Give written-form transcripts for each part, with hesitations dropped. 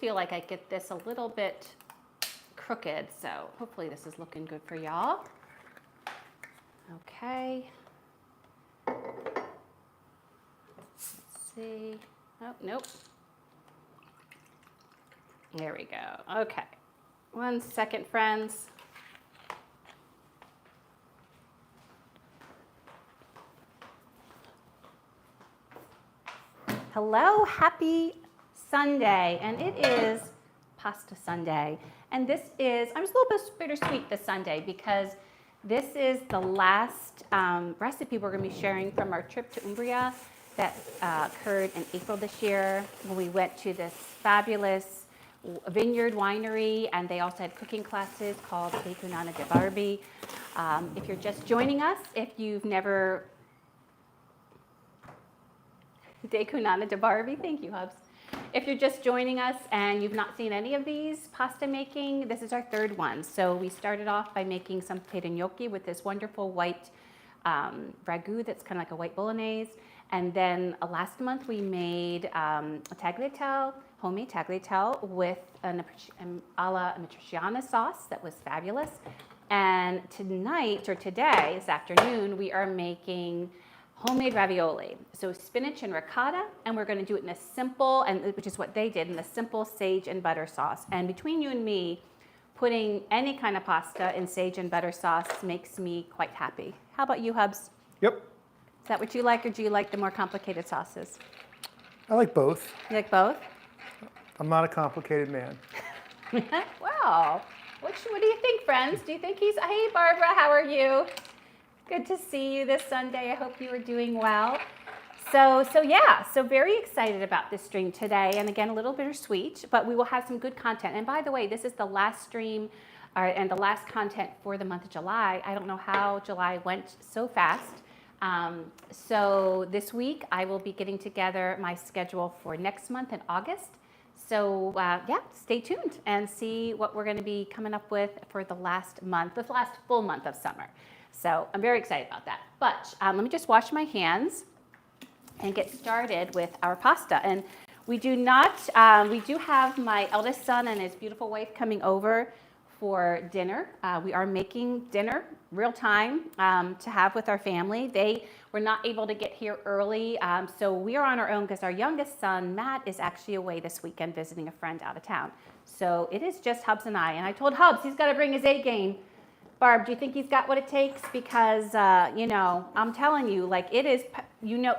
feel like I get this a little bit crooked, so hopefully this is looking good for y'all. Okay. Let's see. Oh, nope. There we go. Okay. 1 second, friends. Hello, happy Sunday, and it is Pasta Sunday. And this is, I'm just a little bit bittersweet this Sunday because this is the last recipe we're going to be sharing from our trip to Umbria that occurred in April this year when we went to this fabulous vineyard winery, and they also had cooking classes called Decugnano de Barbi. If you're just joining us, if you've never Decugnano de Barbi, thank you, Hubs. If you're just joining us and you've not seen any of these pasta making, this is our third one. So we started off by making some potato gnocchi with this wonderful white ragu that's kind of like a white bolognese. And then last month we made a tagliatelle, homemade tagliatelle with an alla matriciana sauce that was fabulous. And tonight, or today, this afternoon, we are making homemade ravioli. So spinach and ricotta, and we're going to do it in a simple, and which is what they did, in a simple sage and butter sauce. And between you and me, putting any kind of pasta in sage and butter sauce makes me quite happy. How about you, Hubs? Yep. Is that what you like, or do you like the more complicated sauces? I like both. You like both? I'm not a complicated man. Wow. What do you think, friends? Do you think he's, hey, Barbara, how are you? Good to see you this Sunday. I hope you are doing well. So very excited about this stream today. And again, a little bittersweet, but we will have some good content. And by the way, this is the last stream and the last content for the month of July. I don't know how July went so fast. So this week I will be getting together my schedule for next month in August. So stay tuned and see what we're going to be coming up with for the last month, the last full month of summer. So I'm very excited about that. But let me just wash my hands and get started with our pasta. And we do have my eldest son and his beautiful wife coming over for dinner. We are making dinner real time to have with our family. They were not able to get here early, so we are on our own because our youngest son, Matt, is actually away this weekend visiting a friend out of town. So it is just Hubs and I. And I told Hubs he's got to bring his A game. Barb, do you think he's got what it takes? Because, I'm telling you, like it is,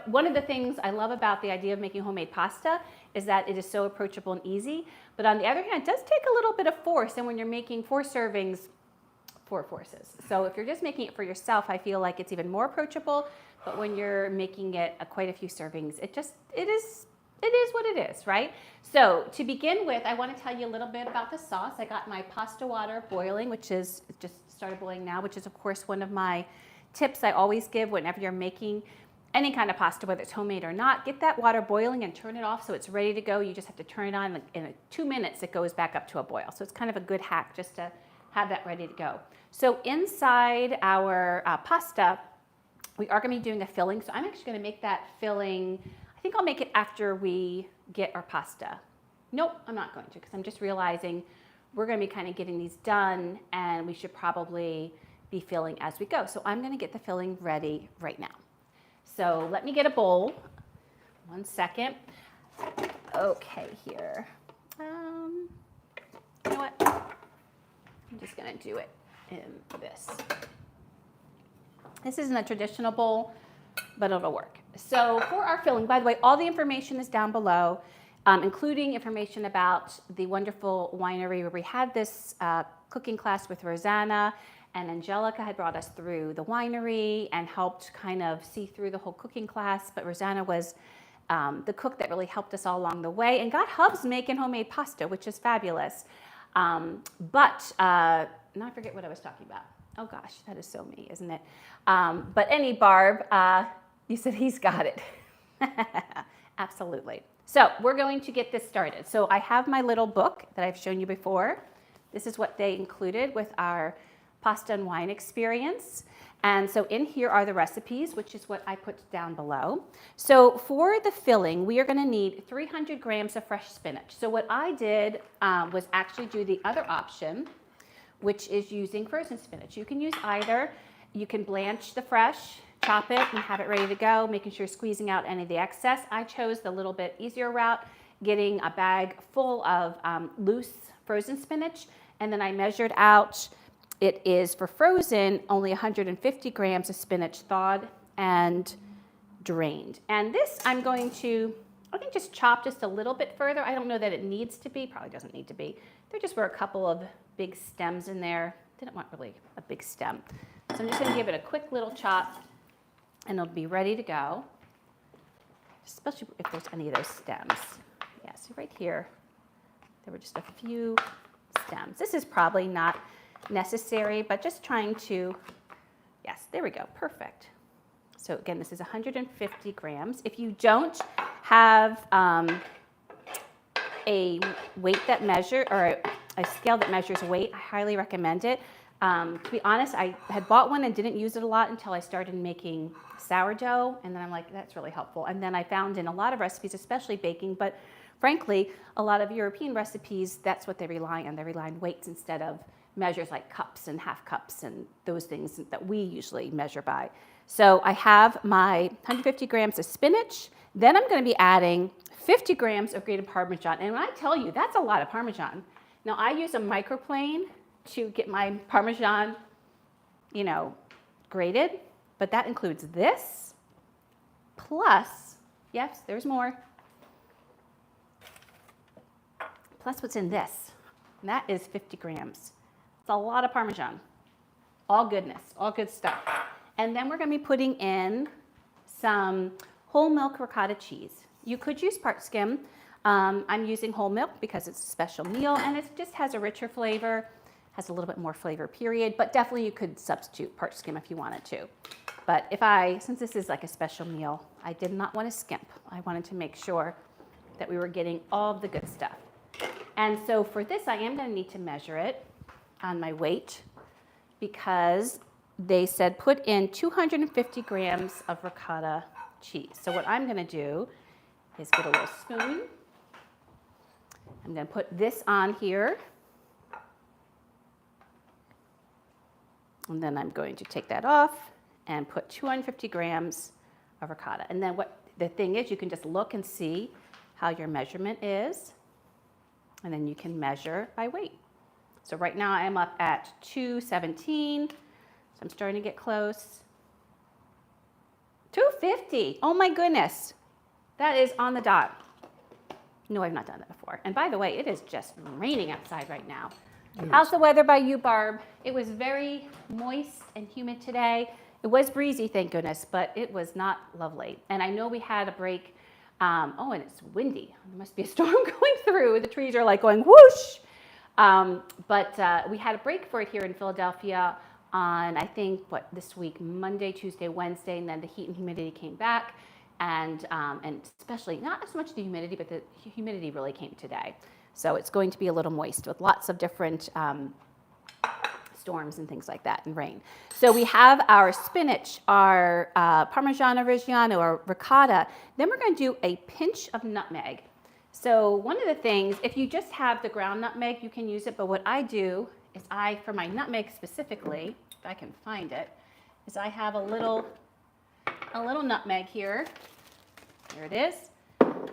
one of the things I love about the idea of making homemade pasta is that it is so approachable and easy. But on the other hand, it does take a little bit of force. And when you're making 4 servings, 4 forces. So if you're just making it for yourself, I feel like it's even more approachable. But when you're making it quite a few servings, it is what it is, right? So to begin with, I want to tell you a little bit about the sauce. I got my pasta water boiling, which is just started boiling now, which is of course one of my tips I always give whenever you're making any kind of pasta, whether it's homemade or not. Get that water boiling and turn it off so it's ready to go. You just have to turn it on. In 2 minutes, it goes back up to a boil. So it's kind of a good hack just to have that ready to go. So inside our pasta, we are going to be doing a filling. So I'm actually going to make that filling. I think I'll make it after we get our pasta. Nope, I'm not going to, because I'm just realizing we're going to be kind of getting these done and we should probably be filling as we go. So I'm going to get the filling ready right now. So let me get a bowl. 1 second. Okay, here. You know what? I'm just going to do it in this. This isn't a traditional bowl, but it'll work. So for our filling, by the way, all the information is down below, including information about the wonderful winery where we had this cooking class with Rosanna, and Angelica had brought us through the winery and helped kind of see through the whole cooking class. But Rosanna was the cook that really helped us all along the way and got Hubs making homemade pasta, which is fabulous. Now I forget what I was talking about. Oh gosh, that is so me, isn't it? But Barb, you said he's got it. Absolutely. So we're going to get this started. So I have my little book that I've shown you before. This is what they included with our pasta and wine experience. And so in here are the recipes, which is what I put down below. So for the filling, we are going to need 300 grams of fresh spinach. So what I did was actually do the other option, which is using frozen spinach. You can use either. You can blanch the fresh, chop it, and have it ready to go, making sure you're squeezing out any of the excess. I chose the little bit easier route, getting a bag full of loose frozen spinach, and then I measured out. It is, for frozen, only 150 grams of spinach thawed and drained. And this I'm going to, I think, just chop just a little bit further. I don't know that it needs to be, probably doesn't need to be. There just were a couple of big stems in there. Didn't want really a big stem. So I'm just gonna give it a quick little chop and it'll be ready to go, especially if there's any of those stems. Yeah, so right here, there were just a few stems. This is probably not necessary, but just trying to, yes, there we go, perfect. So again, this is 150 grams. If you don't have a weight that measure, or a scale that measures weight, I highly recommend it. To be honest, I had bought one and didn't use it a lot until I started making sourdough, and then I'm like, that's really helpful. And then I found in a lot of recipes, especially baking, but frankly, a lot of European recipes, that's what they rely on. They rely on weights instead of measures like cups and half cups and those things that we usually measure by. So I have my 150 grams of spinach. Then I'm going to be adding 50 grams of grated Parmesan. And when I tell you, that's a lot of Parmesan. Now I use a microplane to get my Parmesan, you know, grated, but that includes this, plus, yes, there's more, plus what's in this, and that is 50 grams. It's a lot of Parmesan, all goodness, all good stuff. And then we're gonna be putting in some whole milk ricotta cheese. You could use part skim. I'm using whole milk because it's a special meal and it just has a richer flavor, has a little bit more flavor, period, but definitely you could substitute part skim if you wanted to. But since this is like a special meal, I did not want to skimp. I wanted to make sure that we were getting all of the good stuff. And so for this, I am going to need to measure it on my weight because they said put in 250 grams of ricotta cheese. So what I'm going to do is get a little spoon. I'm going to put this on here. And then I'm going to take that off and put 250 grams of ricotta. And then what the thing is, you can just look and see how your measurement is. And then you can measure by weight. So right now I'm up at 217. So I'm starting to get close. 250. Oh my goodness. That is on the dot. No, I've not done that before. And by the way, it is just raining outside right now. How's the weather by you, Barb? It was very moist and humid today. It was breezy, thank goodness, but it was not lovely. And I know we had a break. Oh, and it's windy. There must be a storm going through. The trees are like going whoosh. But we had a break for it here in Philadelphia on, I think, this week, Monday, Tuesday, Wednesday, and then the heat and humidity came back. And especially, not as much the humidity, but the humidity really came today. So it's going to be a little moist with lots of different storms and things like that, and rain. So we have our spinach, our Parmigiano Reggiano, or ricotta. Then we're going to do a pinch of nutmeg. So one of the things, if you just have the ground nutmeg, you can use it. But what I do is for my nutmeg specifically, if I can find it, is I have a little nutmeg here. There it is.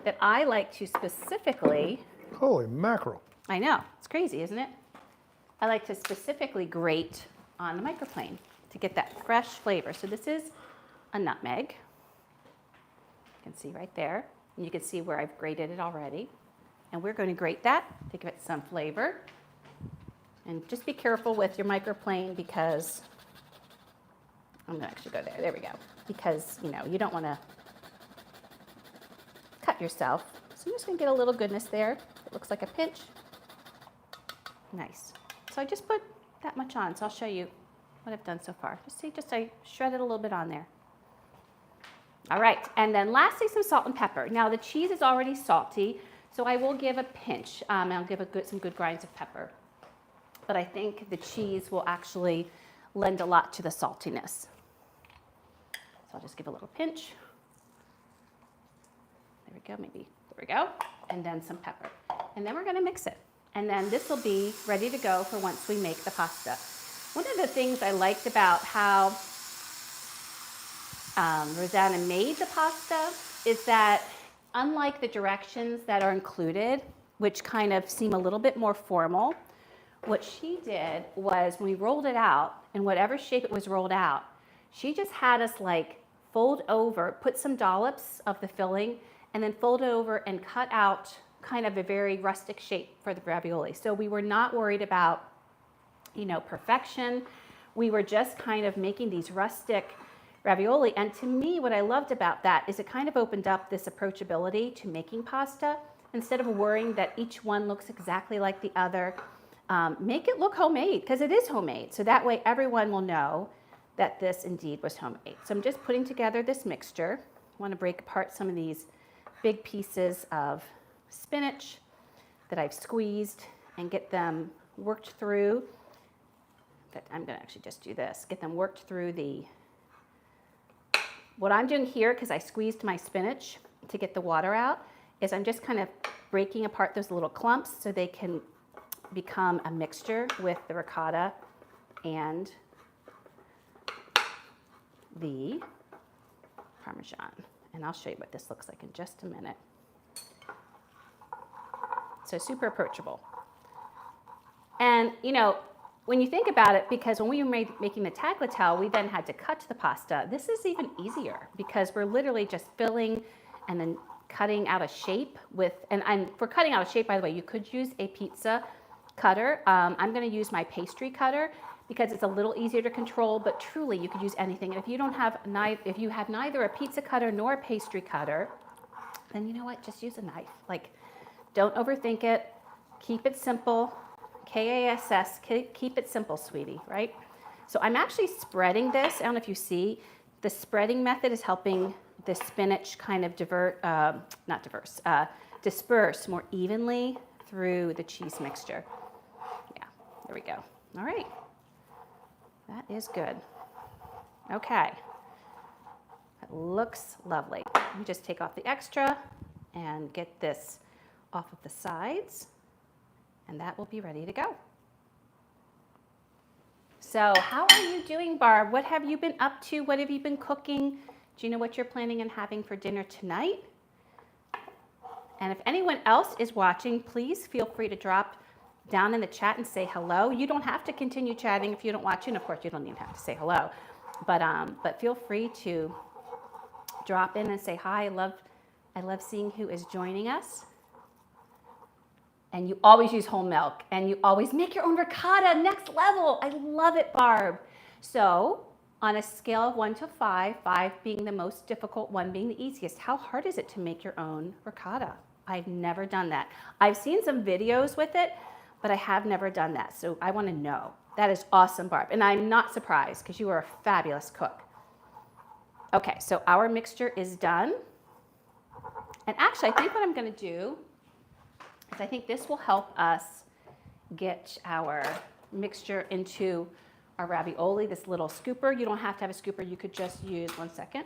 That I like to specifically. Holy mackerel. I know, it's crazy, isn't it? I like to specifically grate on the microplane to get that fresh flavor. So this is a nutmeg. You can see right there. And you can see where I've grated it already. And we're going to grate that to give it some flavor. And just be careful with your microplane because, I'm going to actually go there. There we go. Because, you don't want to cut yourself. So I'm just going to get a little goodness there. It looks like a pinch. Nice. So I just put that much on. So I'll show you what I've done so far. I shredded a little bit on there. All right. And then lastly, some salt and pepper. Now the cheese is already salty, so I will give a pinch. And I'll give some good grinds of pepper. But I think the cheese will actually lend a lot to the saltiness. So I'll just give a little pinch. There we go, maybe, there we go. And then some pepper. And then we're gonna mix it. And then this will be ready to go for once we make the pasta. One of the things I liked about how Rosanna made the pasta is that unlike the directions that are included, which kind of seem a little bit more formal, what she did was when we rolled it out, in whatever shape it was rolled out, she just had us like fold over, put some dollops of the filling, and then fold it over and cut out kind of a very rustic shape for the ravioli. So we were not worried about, you know, perfection. We were just kind of making these rustic ravioli. And to me, what I loved about that is it kind of opened up this approachability to making pasta. Instead of worrying that each one looks exactly like the other, make it look homemade, because it is homemade. So that way everyone will know that this indeed was homemade. So I'm just putting together this mixture. I want to break apart some of these big pieces of spinach that I've squeezed and get them worked through. In fact, I'm going to actually just do this, get them worked through the, what I'm doing here, because I squeezed my spinach to get the water out, is I'm just kind of breaking apart those little clumps so they can become a mixture with the ricotta and the Parmesan. And I'll show you what this looks like in just a minute. So super approachable. And you know, when you think about it, because when we were making the tagliatelle, we then had to cut the pasta. This is even easier because we're literally just filling and then cutting out a shape with, and for cutting out a shape, by the way, you could use a pizza cutter. I'm going to use my pastry cutter because it's a little easier to control, but truly you could use anything. And if you don't have if you have neither a pizza cutter nor a pastry cutter, then you know what, just use a knife. Like, don't overthink it. Keep it simple. KASS, keep it simple, sweetie, right? So I'm actually spreading this. I don't know if you see, the spreading method is helping the spinach kind of disperse more evenly through the cheese mixture. Yeah, there we go. All right, that is good. Okay, that looks lovely. Let me just take off the extra and get this off of the sides, and that will be ready to go. So how are you doing, Barb? What have you been up to? What have you been cooking? Do you know what you're planning on having for dinner tonight? And if anyone else is watching, please feel free to drop down in the chat and say hello. You don't have to continue chatting if you don't want to, and of course you don't even have to say hello. But feel free to drop in and say hi. I love seeing who is joining us. And you always use whole milk, and you always make your own ricotta, next level. I love it, Barb. So on a scale of 1 to 5, 5 being the most difficult, 1 being the easiest, how hard is it to make your own ricotta? I've never done that. I've seen some videos with it, but I have never done that. So I want to know. That is awesome, Barb. And I'm not surprised because you are a fabulous cook. Okay, so our mixture is done. And actually, I think what I'm going to do is I think this will help us get our mixture into our ravioli, this little scooper. You don't have to have a scooper. You could just use, one second.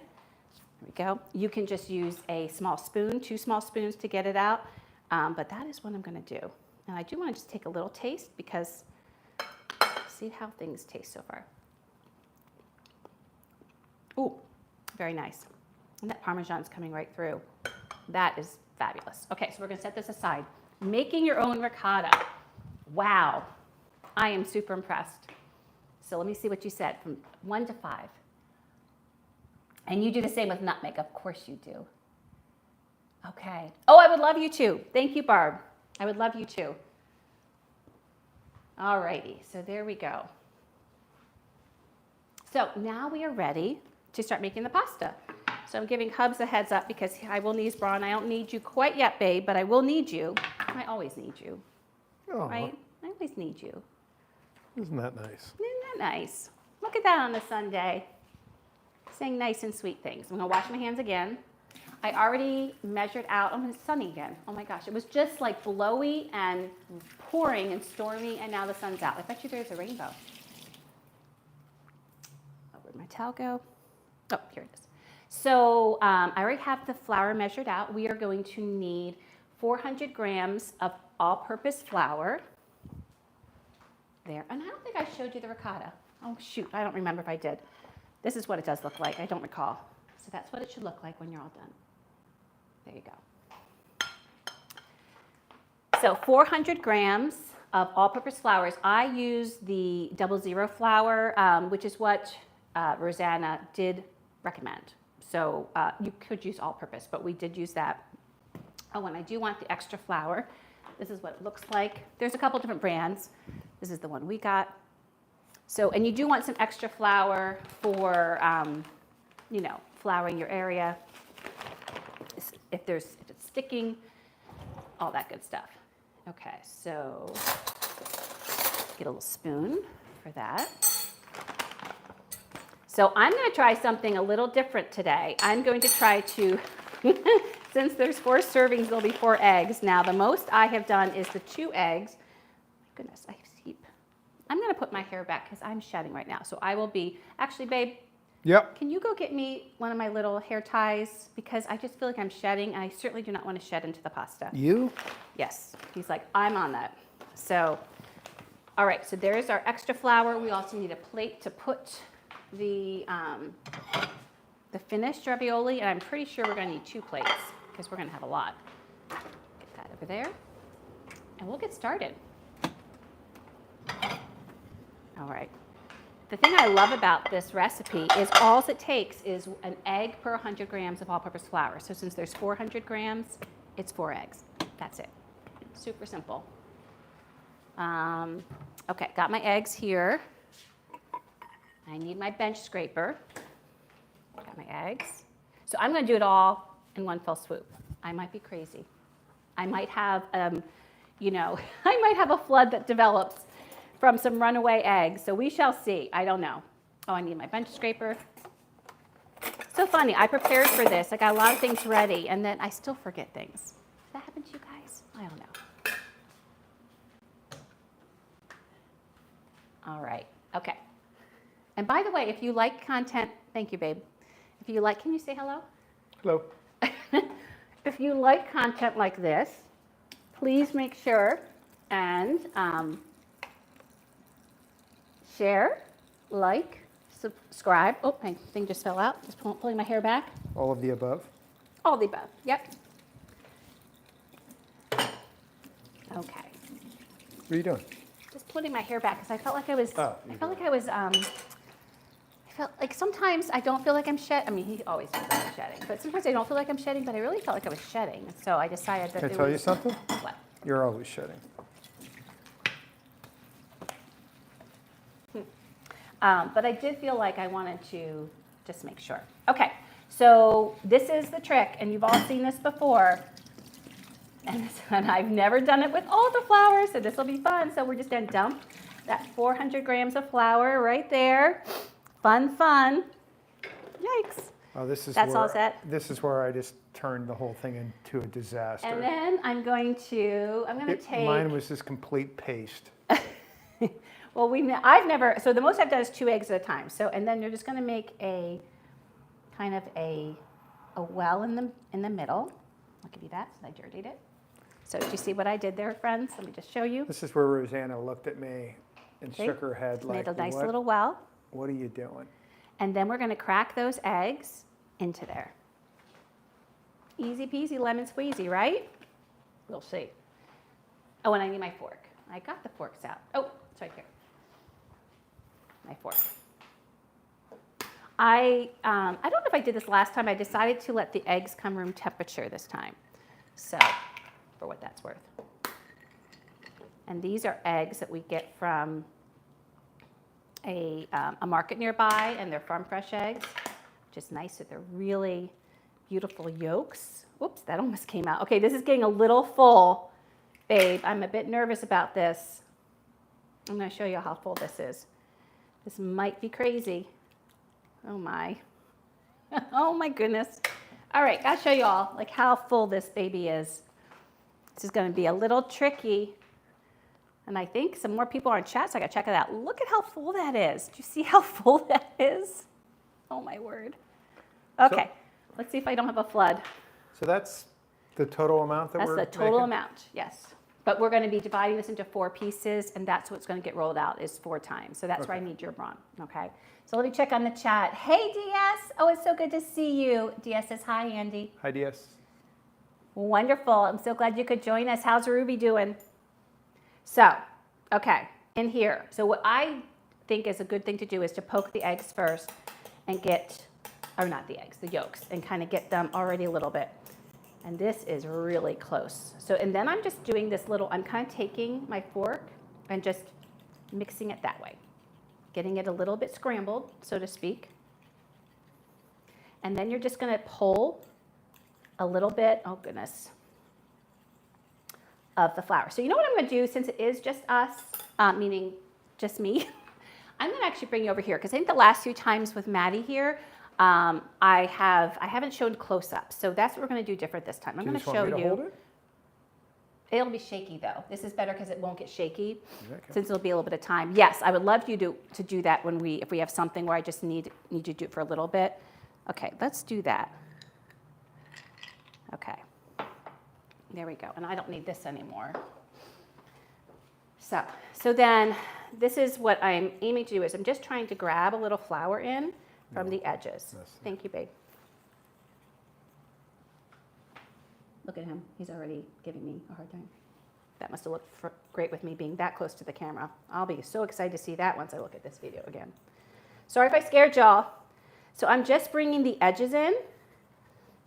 There we go. You can just use a small spoon, 2 small spoons to get it out. But that is what I'm going to do. And I do want to just take a little taste because see how things taste so far. Ooh, very nice. And that Parmesan's coming right through. That is fabulous. Okay, so we're going to set this aside. Making your own ricotta. Wow. I am super impressed. So let me see what you said from 1 to 5. And you do the same with nutmeg. Of course you do. Okay. Oh, I would love you too. Thank you, Barb. I would love you too. All righty. So there we go. So now we are ready to start making the pasta. So I'm giving Hubs a heads up because I will need Braun. I don't need you quite yet, babe, but I will need you. I always need you. Oh, right? I always need you. Isn't that nice? Isn't that nice? Look at that on a Sunday. Saying nice and sweet things. I'm going to wash my hands again. I already measured out. Oh, it's sunny again. Oh my gosh. It was just like blowy and pouring and stormy, and now the sun's out. I bet you there's a rainbow. Oh, where'd my towel go? Oh, here it is. So I already have the flour measured out. We are going to need 400 grams of all-purpose flour. There, and I don't think I showed you the ricotta. Oh shoot, I don't remember if I did. This is what it does look like, I don't recall. So that's what it should look like when you're all done. There you go. So 400 grams of all-purpose flours. I use the 00 flour, which is what Rosanna did recommend. So you could use all-purpose, but we did use that. Oh, and I do want the extra flour. This is what it looks like. There's a couple different brands. This is the one we got. So, and you do want some extra flour for, you know, flouring your area. If it's sticking, all that good stuff. Okay, so get a little spoon for that. So I'm going to try something a little different today. I'm going to try to, since there's 4 servings, there'll be 4 eggs. Now, the most I have done is the 2 eggs. My goodness, I'm going to put my hair back because I'm shedding right now. So I will be, actually, babe, Yep. can you go get me one of my little hair ties? Because I just feel like I'm shedding, and I certainly do not want to shed into the pasta. You? Yes. He's like, I'm on that. So, all right. So there's our extra flour. We also need a plate to put the finished ravioli, and I'm pretty sure we're going to need 2 plates because we're going to have a lot. Get that over there, and we'll get started. All right. The thing I love about this recipe is all it takes is an egg per 100 grams of all-purpose flour. So since there's 400 grams, it's 4 eggs. That's it. Super simple. Okay, got my eggs here. I need my bench scraper. Got my eggs. So I'm going to do it all in one fell swoop. I might be crazy. I might have, you know, I might have a flood that develops from some runaway eggs. So we shall see. I don't know. Oh, I need my bench scraper. So funny. I prepared for this. I got a lot of things ready, and then I still forget things. Does that happen to you guys? I don't know. All right. Okay. And by the way, if you like content, thank you, babe. If you like, can you say hello? Hello. If you like content like this, please make sure and share, like, subscribe. Oh, my thing just fell out. Just pulling my hair back. All of the above. All the above. Yep. Okay. What are you doing? Just putting my hair back because I felt like I was. Oh, I felt like I was. I felt like sometimes I don't feel like I'm shedding. I mean, he always feels like I'm shedding, but sometimes I don't feel like I'm shedding. But I really felt like I was shedding, and so I decided that. Can I tell you something? What? You're always shedding. But I did feel like I wanted to just make sure. Okay, so this is the trick, and you've all seen this before. And I've never done it with all the flour, so this will be fun. So we're just going to dump that 400 grams of flour right there. Fun, fun. Yikes. Oh, this is That's where, all set. This is where I just turned the whole thing into a disaster. And then I'm going to take. Mine was this complete paste. Well, I've never, so the most I've done is 2 eggs at a time. So, and then you're just going to make a kind of a well in the middle. I'll give you that, so I dirtied it. So do you see what I did there, friends? Let me just show you. This is where Rosanna looked at me and shook her head like, made a nice what, little well. What are you doing? And then we're going to crack those eggs into there. Easy peasy, lemon squeezy, right? We'll see. Oh, and I need my fork. I got the forks out. Oh, it's right here. My fork. I don't know if I did this last time. I decided to let the eggs come room temperature this time. So, for what that's worth. And these are eggs that we get from a market nearby, and they're farm fresh eggs, which is nice. So they're really beautiful yolks. Whoops, that almost came out. Okay, this is getting a little full, babe. I'm a bit nervous about this. I'm going to show you how full this is. This might be crazy. Oh my. Oh my goodness. All right, I'll show you all like how full this baby is. This is going to be a little tricky. And I think some more people are in chat, so I got to check it out. Look at how full that is. Do you see how full that is? Oh my word. Okay. Let's see if I don't have a flood. So that's the total amount that That's we're the total making? amount, yes. But we're going to be dividing this into 4 pieces, and that's what's going to get rolled out is 4 times. So that's where I Okay. need your brawn, okay? So let me check on the chat. Hey, DS. Oh, it's so good to see you. DS says, hi, Andy. Hi, DS. Wonderful. I'm so glad you could join us. How's Ruby doing? So, okay, in here. So what I think is a good thing to do is to poke the eggs first and get, or not the eggs, the yolks, and kind of get them already a little bit. And this is really close. So, and then I'm just doing this little, I'm kind of taking my fork and just mixing it that way. Getting it a little bit scrambled, so to speak. And then you're just gonna pull a little bit, oh goodness, of the flour. So you know what I'm gonna do, since it is just us, meaning just me, I'm gonna actually bring you over here, because I think the last few times with Maddie here, I haven't shown close-ups. So that's what we're gonna do different this time. I'm gonna show you. Hold it? It'll be shaky though. This is better because it won't get shaky, Okay. since it'll be a little bit of time. Yes, I would love you to do that when if we have something where I just need you to do it for a little bit. Okay, let's do that. Okay, there we go. And I don't need this anymore. So then this is what I'm aiming to do is I'm just trying to grab a little flour in from the edges. Thank you, babe. Look at him. He's already giving me a hard time. That must have looked great with me being that close to the camera. I'll be so excited to see that once I look at this video again. Sorry if I scared y'all. So I'm just bringing the edges in,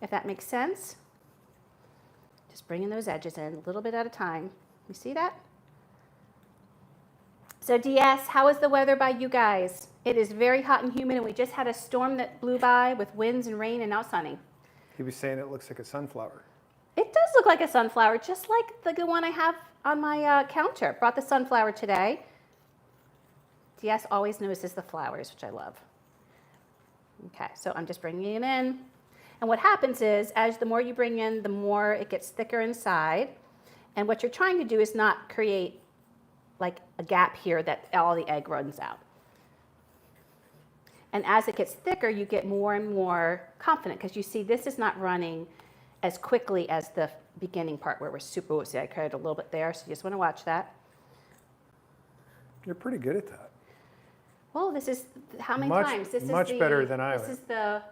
if that makes sense. Just bringing those edges in a little bit at a time. You see that? So DS, how is the weather by you guys? It is very hot and humid, and we just had a storm that blew by with winds and rain, and now sunny. He was saying it looks like a sunflower. It does look like a sunflower, just like the one I have on my counter. Brought the sunflower today. DS always notices the flowers, which I love. Okay, so I'm just bringing it in. And what happens is, as the more you bring in, the more it gets thicker inside. And what you're trying to do is not create like a gap here that all the egg runs out. And as it gets thicker, you get more and more confident, because you see this is not running as quickly as the beginning part where we're super woozy. I carried a little bit there, so you just want to watch that. You're pretty good at that. Well, this is how many Much- times? This much is better than I This would. is the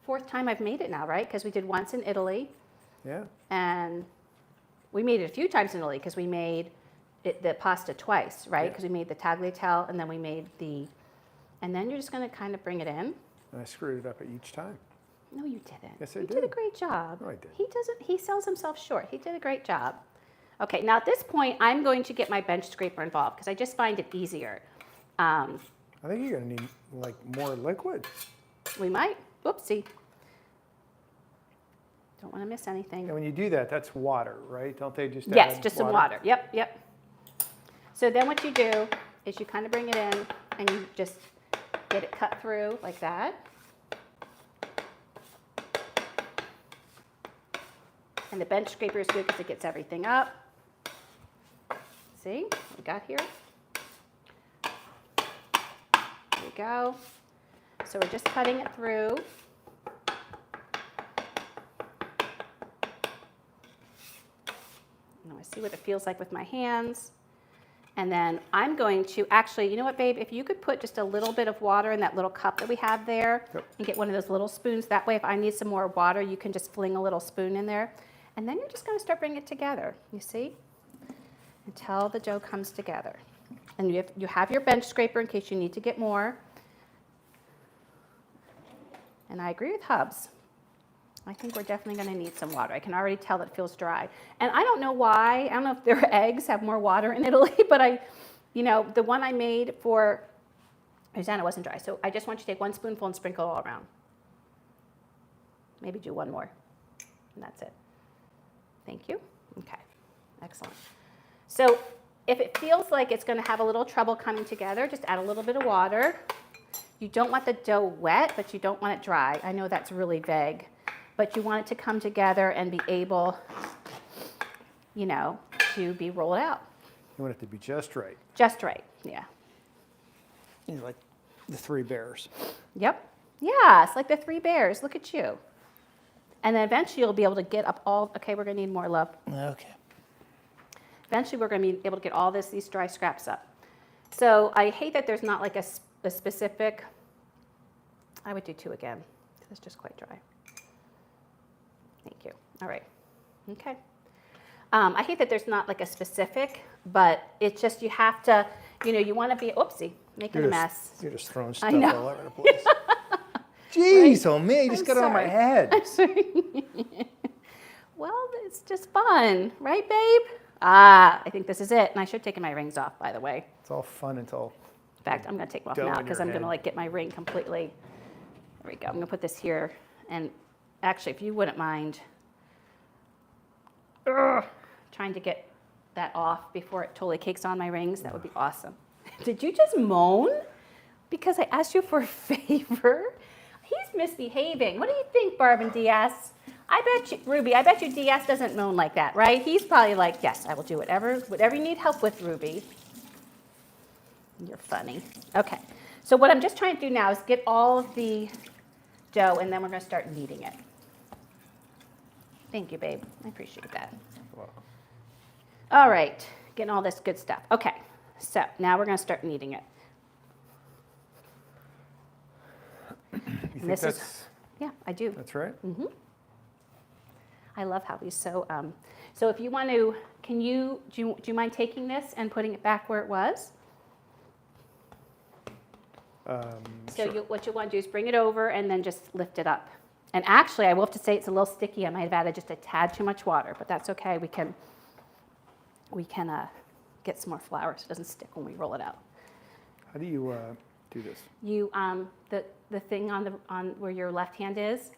4th time I've made it now, right? Because we did once in Italy, Yeah. and we made it a few times in Italy because we made the pasta twice, right? Yeah. Because we made the tagliatelle, and then we made and then you're just going to kind of bring it in. And I screwed it up each time. No, you didn't. Yes, I You did a did. great job. No, I did. He sells himself short. He did a great job. Okay, now at this point, I'm going to get my bench scraper involved because I just find it easier. I think you're going to need like more liquid. We might. Whoopsie. Don't want to miss anything. And when you do that, that's water, right? Don't they just Yes, add just some water. Yep, yep. So then what you do is you kind of bring it in and you just get it cut through like that. And the bench scraper is good because it gets everything up. See what we got here? There we go. So we're just cutting it through. Now I see what it feels like with my hands. And then I'm going to actually, you know what, babe? If you could put just a little bit of water in that little cup that we have there, Yep. and get one of those little spoons. That way, if I need some more water, you can just fling a little spoon in there. And then you're just going to start bringing it together, you see? Until the dough comes together. And you have your bench scraper in case you need to get more. And I agree with Hubs. I think we're definitely going to need some water. I can already tell that it feels dry. And I don't know why. I don't know if their eggs have more water in Italy, but the one I made for Rosanna wasn't dry. So I just want you to take 1 spoonful and sprinkle it all around. Maybe do 1 more. And that's it. Thank you. Okay. Excellent. So if it feels like it's going to have a little trouble coming together, just add a little bit of water. You don't want the dough wet, but you don't want it dry. I know that's really vague. But you want it to come together and be able, to be rolled out. You want it to be just right. Just right, yeah. Like the 3 bears. Yep. Yeah, it's like the 3 bears. Look at you. And then eventually you'll be able to get up all, okay, we're gonna need more, love. Okay. Eventually we're gonna be able to get all these dry scraps up. So I hate that there's not like a specific, I would do 2 again, because it's just quite dry. Thank you. All right. Okay. I hate that there's not like a specific, but it's just you have to, you want to be, oopsie, making a mess. You're just throwing I stuff know. all over the place. Jeez, Right? oh man, you just got it on my sorry. head. I'm sorry. Well, it's just fun, right, babe? I think this is it. And I should have taken my rings off, by the way. It's all fun until. In fact, I'm going to take them off Dough now in because your I'm going to head. like get my ring completely. There we go. I'm going to put this here. And actually, if you wouldn't mind trying to get that off before it totally cakes on my rings, that would be awesome. Did you just moan because I asked you for a favor? He's misbehaving. What do you think, Barb and DS? I bet you, Ruby, I bet you DS doesn't moan like that, right? He's probably like, yes, I will do whatever you need help with, Ruby. You're funny. Okay, so what I'm just trying to do now is get all of the dough, and then we're going to start kneading it. Thank you, babe. I appreciate that. Wow. All right, getting all this good stuff. Okay, so now we're going to start kneading it. You think this is- that's Yeah, I do. that's right? Mm-hmm. I love how he's so. So if you want to, do you mind taking this and putting it back where it was? So Sure. what you want to do is bring it over and then just lift it up. And actually, I will have to say it's a little sticky. I might have added just a tad too much water, but that's okay. We can get some more flour so it doesn't stick when we roll it out. How do you do this? You the thing on where your left hand is,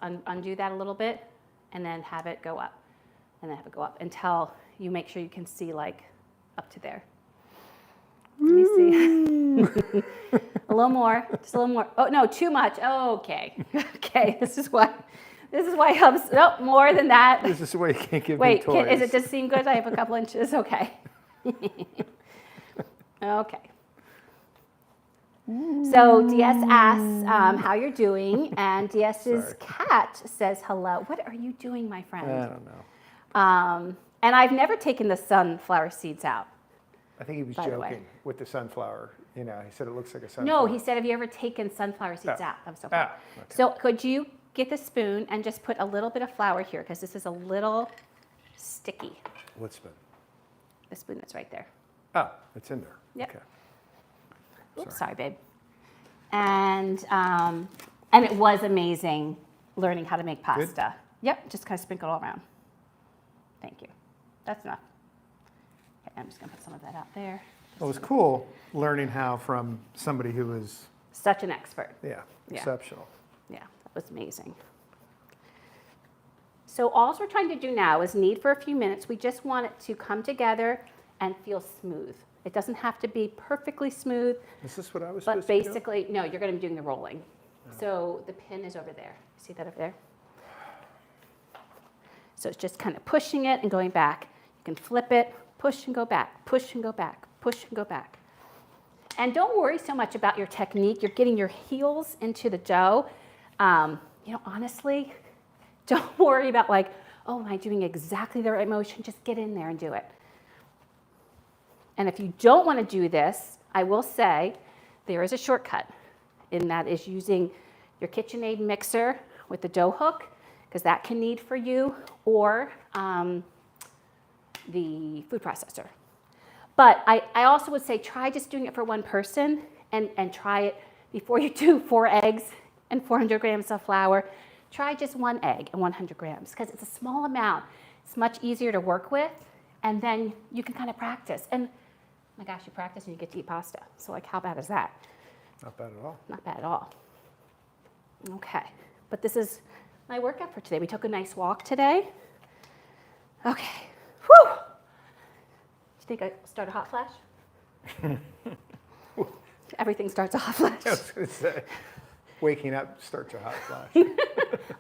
undo that a little bit, and then have it go up, and then have it go up until you make sure you can see like up to there. Let me see. A little more, just a little more. Oh no, too much. Oh, okay, okay. This is why Hubs. Nope, more than that. This is why you can't give me Wait, toys. does it seem good? I have a couple inches. Okay. Okay. So DS asks how you're doing, and DS's Sorry. cat says hello. What are you doing, my friend? I don't know. And I've never taken the sunflower seeds out. I think he was By the way. joking with the sunflower. He said it looks like a sunflower. No, he said, have you ever taken sunflower seeds out? That was so funny. Okay. So could you get the spoon and just put a little bit of flour here, because this is a little sticky. What spoon? The spoon that's right there. Oh, it's in there. Yep. Okay. Oops, sorry, babe. And it was amazing learning how to make pasta. Yep, just kind of sprinkle it all around. Thank you. That's enough. Okay, I'm just gonna put some of that out there. Well, it was cool learning how from somebody who was, Such an expert. yeah, Yeah. exceptional. Yeah, that was amazing. So all we're trying to do now is knead for a few minutes. We just want it to come together and feel smooth. It doesn't have to be perfectly smooth, Is this what I was but supposed to do? basically, no, you're going to be doing the rolling. So the pin is over there. See that over there? So it's just kind of pushing it and going back. You can flip it, push and go back, push and go back, push and go back. And don't worry so much about your technique. You're getting your heels into the dough. Honestly, don't worry about like, oh, am I doing exactly the right motion? Just get in there and do it. And if you don't want to do this, I will say there is a shortcut, and that is using your KitchenAid mixer with the dough hook, because that can knead for you, or the food processor. But I also would say try just doing it for one person, and try it before you do 4 eggs and 400 grams of flour. Try just 1 egg and 100 grams, because it's a small amount. It's much easier to work with, and then you can kind of practice. And oh my gosh, you practice and you get to eat pasta. So like, how bad is that? Not bad at all. Not bad at all. Okay, but this is my workout for today. We took a nice walk today. Okay, whew. Do you think I start a hot flash? Everything starts a hot flash. I was going to say, waking up starts a hot flash.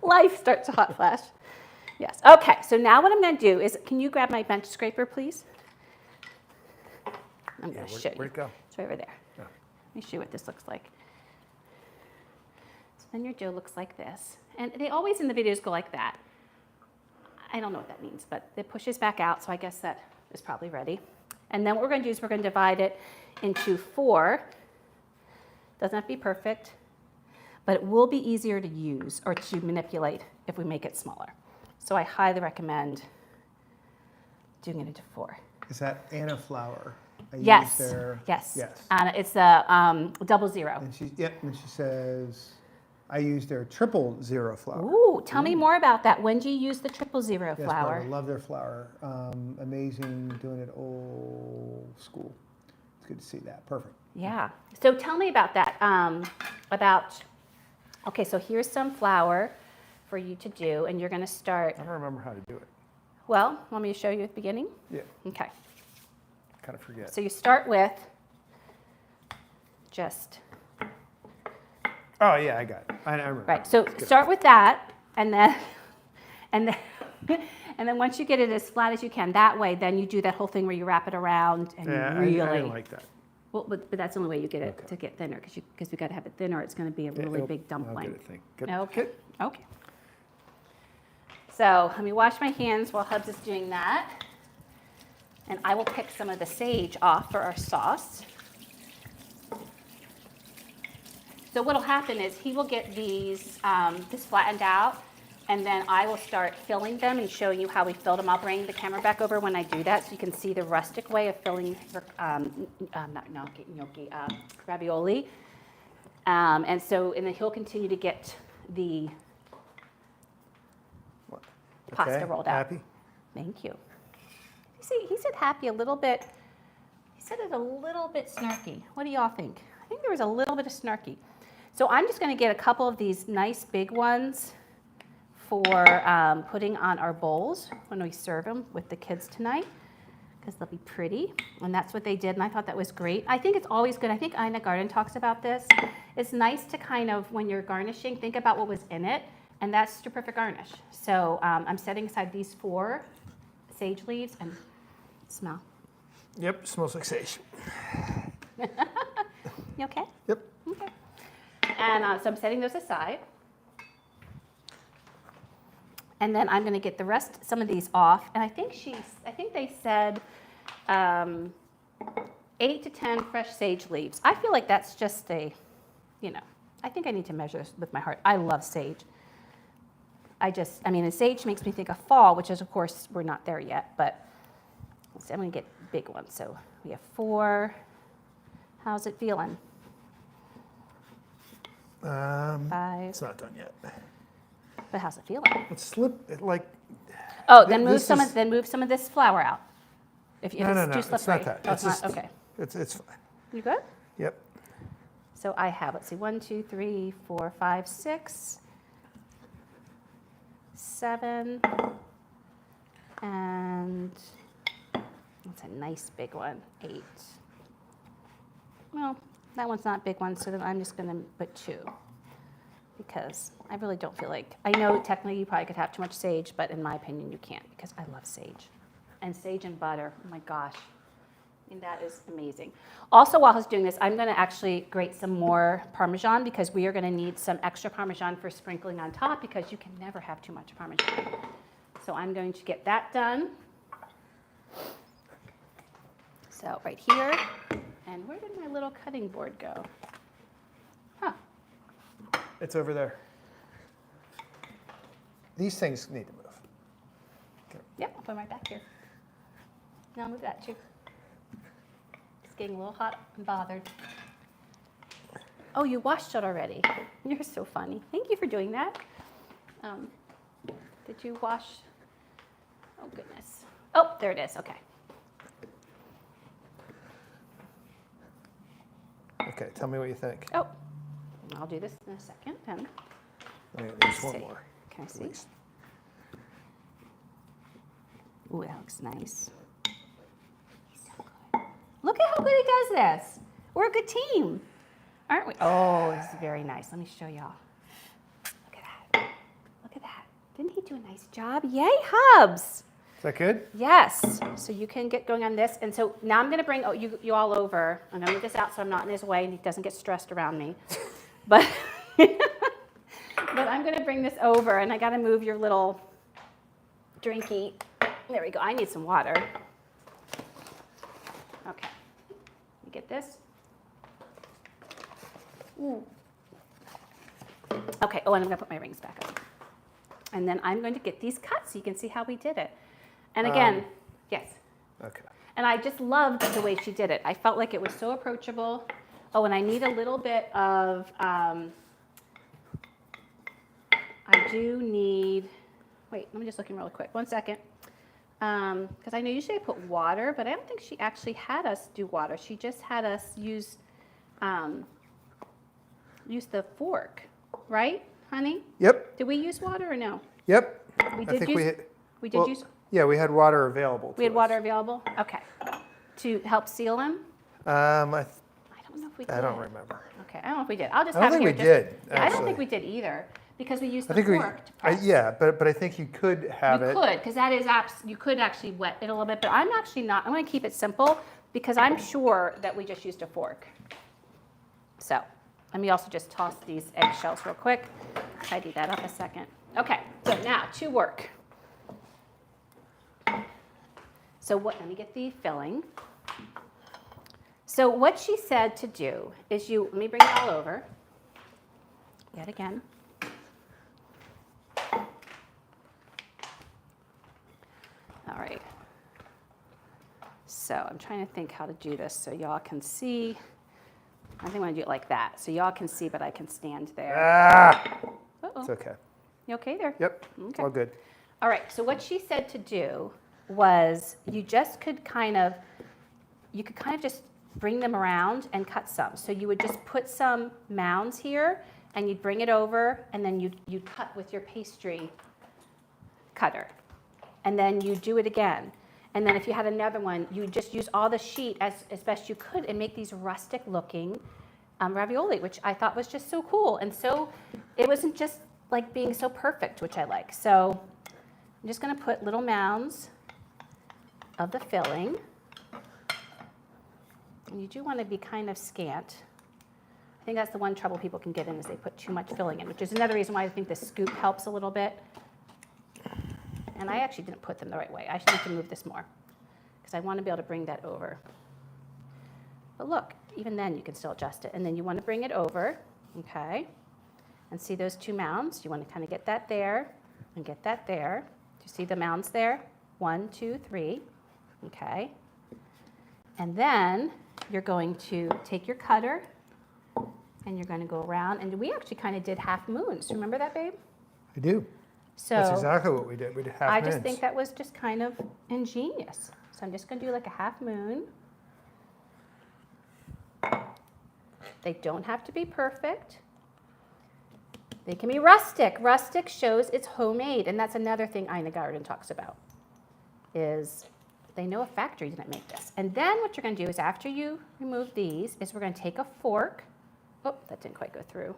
Life starts a hot flash. Yes. Okay, so now what I'm going to do is, can you grab my bench scraper, please? I'm going to show you. Where'd it go? It's right over there. Oh. Let me show you what this looks like. then your dough looks like this. And they always in the videos go like that. I don't know what that means, but it pushes back out, so I guess that is probably ready. And then what we're going to do is we're going to divide it into 4. Doesn't have to be perfect, but it will be easier to use or to manipulate if we make it smaller. So I highly recommend doing it into 4. Is that Anna flour? Yes. Yes. It's a 00. And she says, I use their 000 flour. Ooh, tell me more about that. When do you use the 000 Yes, flour? I love their flour. Amazing, doing it old school. It's good to see that. Perfect. Yeah. So tell me about that. Okay, so here's some flour for you to do, and you're going to start. I don't remember how to do it. Well, want me to show you at the beginning? Yeah. Okay. Kind of forget. So you start with just. Oh yeah, I got it. I remember. Right. So start with that, and then, and then once you get it as flat as you can, that way, then you do that whole thing where you wrap it around and really. I didn't like that. Well, but that's the only way you get it to get thinner, because we got to have it thinner. It's going to be a really big dumpling. I'll get it thin. Good. Okay. Okay. So let me wash my hands while Hubs is doing that, and I will pick some of the sage off for our sauce. So what will happen is he will get these this flattened out, and then I will start filling them and showing you how we filled them. I'll bring the camera back over when I do that so you can see the rustic way of filling ravioli. And then he'll continue to get the pasta rolled out. Happy? Thank you. See, he said happy a little bit. He said it a little bit snarky. What do y'all think? I think there was a little bit of snarky. So I'm just going to get a couple of these nice big ones for putting on our bowls when we serve them with the kids tonight, because they'll be pretty. And that's what they did, and I thought that was great. I think it's always good. I think Ina Garden talks about this. It's nice to kind of, when you're garnishing, think about what was in it, and that's your perfect garnish. So I'm setting aside these 4 sage leaves, and smell. Yep, smells like sage. You okay? Yep. Okay. And so I'm setting those aside. And then I'm going to get the rest, some of these off. And I think they said 8 to 10 fresh sage leaves. I feel like that's just I think I need to measure this with my heart. I love sage. And sage makes me think of fall, which is, of course, we're not there yet. But I'm going to get big ones. So we have 4. How's it feeling? 5. It's not done yet. But how's it feeling? It's Oh, then move some of this flour out. If no, it's too slippery. it's not that. Oh, It's just, okay. It's fine. You good? Yep. So I have, let's see, 1, 2, 3, 4, 5, 6, 7, and that's a nice big one, 8. Well, that one's not a big one, so then I'm just going to put 2, because I really don't feel like, I know technically you probably could have too much sage, but in my opinion you can't, because I love sage. And sage and butter, oh my gosh. I mean, that is amazing. Also, while he's doing this, I'm going to actually grate some more Parmesan, because we are going to need some extra Parmesan for sprinkling on top, because you can never have too much Parmesan. So I'm going to get that done. So right here. And where did my little cutting board go? Huh. It's over there. These things need to move. Okay. Yeah, I'll put them right back here. Now I'll move that too. It's getting a little hot and bothered. Oh, you washed it already. You're so funny. Thank you for doing that. Did you wash? Oh, goodness. Oh, there it is. Okay. Okay, tell me what you think. Oh, I'll do this in a second. Then. There's one more. Can I see? Least. Ooh, that looks nice. He's so good. Look at how good he does this. We're a good team, aren't we? Oh, this is very nice. Let me show y'all. Look at that. Look at that. Didn't he do a nice job? Yay, Hubs. Is that good? Yes. So you can get going on this. And so now I'm going to bring you all over. I'm going to move this out so I'm not in his way and he doesn't get stressed around me. But But I'm going to bring this over, and I got to move your little drinky. There we go. I need some water. Okay. You get this? Okay. Oh, and I'm going to put my rings back on. And then I'm going to get these cut so you can see how we did it. And again, yes. Okay. And I just loved the way she did it. I felt like it was so approachable. Oh, and I need a little bit of, I do need, wait, let me just look in really quick. 1 second. Because I know usually I put water, but I don't think she actually had us do water. She just had us use the fork, right, honey? Yep. Did we use water or no? Yep. We I did think use, we did well, use. Yeah, we had water available. We had water available? Okay. To help seal them? I don't know if we did. I don't remember. Okay, I don't know if we did. I'll just I don't have it think here. we did. Yeah, I don't actually. think we did either because we used I the think fork to press. yeah, but I think you could have You it. could, because that is you could actually wet it a little bit, but I'm actually not. I'm going to keep it simple because I'm sure that we just used a fork. So let me also just toss these eggshells real quick. Tidy that up a second. Okay, so now to work. So let me get the filling. So what she said to do is let me bring it all over, yet again. All right. So I'm trying to think how to do this so y'all can see. I think I'm going to do it like that, so y'all can see, but I can stand there. Ah! Uh-oh. It's okay. You okay there? Yep. It's all good. All right, so what she said to do was you could kind of just bring them around and cut some. So you would just put some mounds here and you'd bring it over and then you'd cut with your pastry cutter. And then you do it again. And then if you had another one, you just use all the sheet as best you could and make these rustic looking ravioli, which I thought was just so cool. And so it wasn't just like being so perfect, which I like. So I'm just going to put little mounds of the filling. And you do want to be kind of scant. I think that's the one trouble people can get in is they put too much filling in, which is another reason why I think the scoop helps a little bit. And I actually didn't put them the right way. I should need to move this more because I want to be able to bring that over. But look, even then you can still adjust it. And then you want to bring it over, okay? And see those two mounds? You want to kind of get that there and get that there. Do you see the mounds there? 1, 2, 3, okay? And then you're going to take your cutter and you're going to go around. And we actually kind of did half moons. Remember that, babe? I do. So that's exactly what we did. We did half moons. I just think that was just kind of ingenious. So I'm just going to do like a half moon. They don't have to be perfect. They can be rustic. Rustic shows it's homemade. And that's another thing Ina Garden talks about, is they know a factory didn't make this. And then what you're going to do is after you remove these is we're going to take a fork. Oh, that didn't quite go through.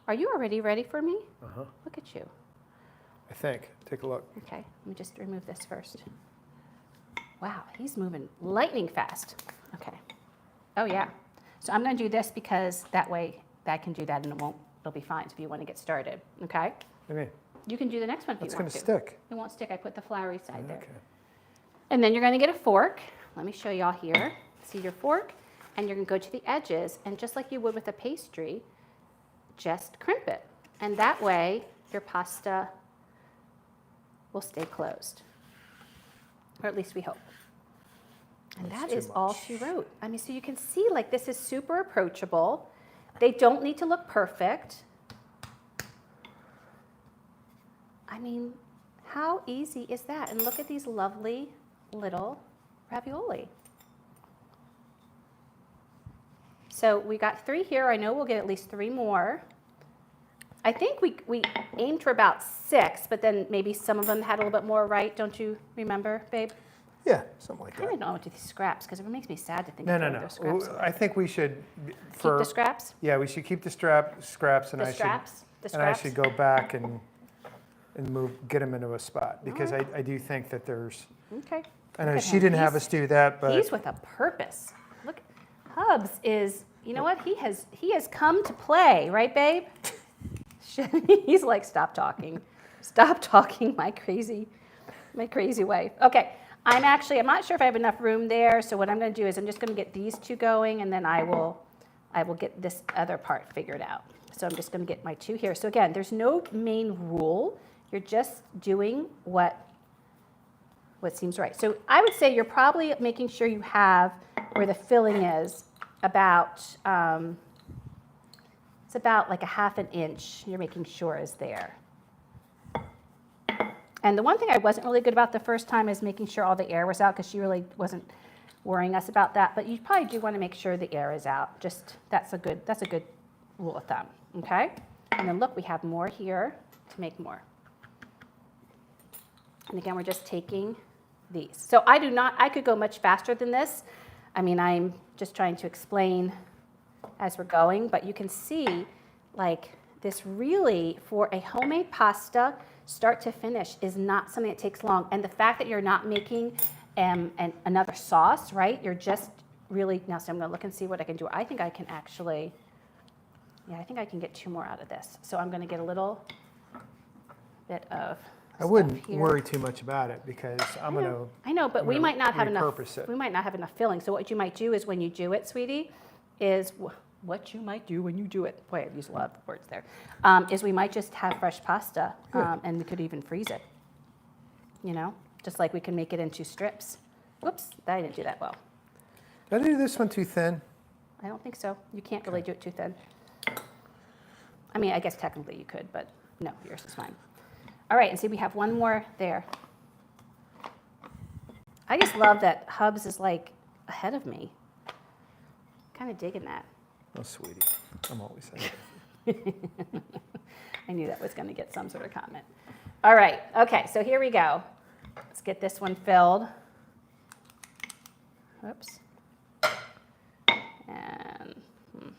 Are you already ready for me? Uh-huh. Look at you. I think. Take a look. Okay, let me just remove this first. Wow, he's moving lightning fast. Okay. Oh, yeah. So I'm going to do this because that way I can do that and it'll be fine if you want to get started. Okay? What do you mean? You can do the next one if It's you going want to to. stick. It won't stick. I put the floury side there. Okay. And then you're going to get a fork. Let me show y'all here. See your fork? And you're going to go to the edges, and just like you would with a pastry, just crimp it. And that way, your pasta will stay closed. Or at least we hope. And That's that too is all much. she wrote. I mean, so you can see, like, this is super approachable. They don't need to look perfect. I mean, how easy is that? And look at these lovely little ravioli. So we got 3 here. I know we'll get at least 3 more. I think we aimed for about 6, but then maybe some of them had a little bit more right. Don't you remember, babe? Yeah, something like I kind of that. don't want to do these scraps because it makes me sad to think No, of no, throwing no. those scraps away. I think we should Keep the scraps? Yeah, we should keep the scraps, and The scraps? The and I scraps? should go back and get them into a spot because right. I do think that there's. Okay. I know Look at she him. didn't have us do that, but He's with a purpose. Look, Hubs is, you know what? He has come to play, right, babe? He's like, stop talking. Stop talking, my crazy wife. Okay, I'm not sure if I have enough room there, so what I'm going to do is I'm just going to get these two going, and then I will get this other part figured out. So I'm just going to get my two here. So again, there's no main rule. You're just doing what seems right. So I would say you're probably making sure you have where the filling is about, it's about like a 1/2 inch you're making sure is there. And the one thing I wasn't really good about the first time is making sure all the air was out, because she really wasn't worrying us about that. But you probably do want to make sure the air is out. Just that's a good rule of thumb. Okay? And then look, we have more here to make more. And again, we're just taking these. So I could go much faster than this. I mean, I'm just trying to explain as we're going, but you can see like this really, for a homemade pasta, start to finish, is not something that takes long. And the fact that you're not making another sauce, right? You're just really, now so I'm gonna look and see what I can do. I think I can actually, I think I can get 2 more out of this. So I'm gonna get a little bit of I wouldn't here. worry too much about it, because I know, but we might not have enough. repurpose it. We might not have enough filling. So what you might do is when you do it, sweetie, is what you might do when you do it. Boy, I've used a lot of words there. Is we might just have fresh pasta, and we could even freeze it. You know, just like we can make it into strips. Whoops, I didn't do that well. Did I do this one too thin? I don't think so. You can't really do it too thin. I mean, I guess technically you could, but no, yours is fine. All right, and see, we have one more there. I just love that Hubs is like ahead of me. Kind of digging that. Oh, sweetie, I'm always ahead. I knew that was going to get some sort of comment. All right, okay, so here we go. Let's get this one filled. Oops. And I'm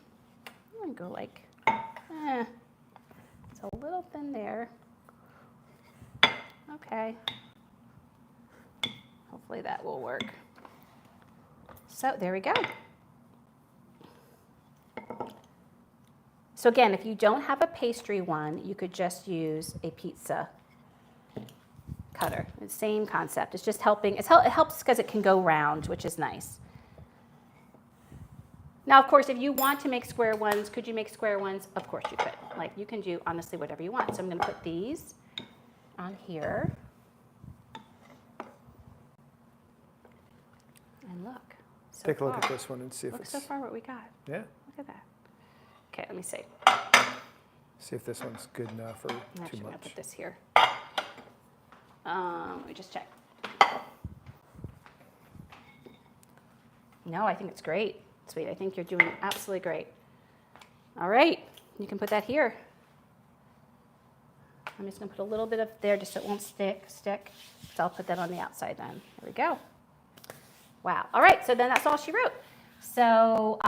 going to go like, it's a little thin there. Okay. Hopefully that will work. So there we go. So again, if you don't have a pastry one, you could just use a pizza cutter. It's the same concept. It's just helping. It helps because it can go round, which is nice. Now, of course, if you want to make square ones, could you make square ones? Of course you could. Like, you can do, honestly, whatever you want. So I'm going to put these on here. And look. So Take a look far, at this one and see if look it's... so far what we got. Yeah? Look at that. Okay, let me see. See if this one's good enough or I'm too actually going to much. put this here. Let me just check. No, I think it's great. Sweet, I think you're doing absolutely great. All right, you can put that here. I'm just going to put a little bit of there just so it won't stick. So I'll put that on the outside then. There we go. Wow. All right, so then that's all she wrote. So,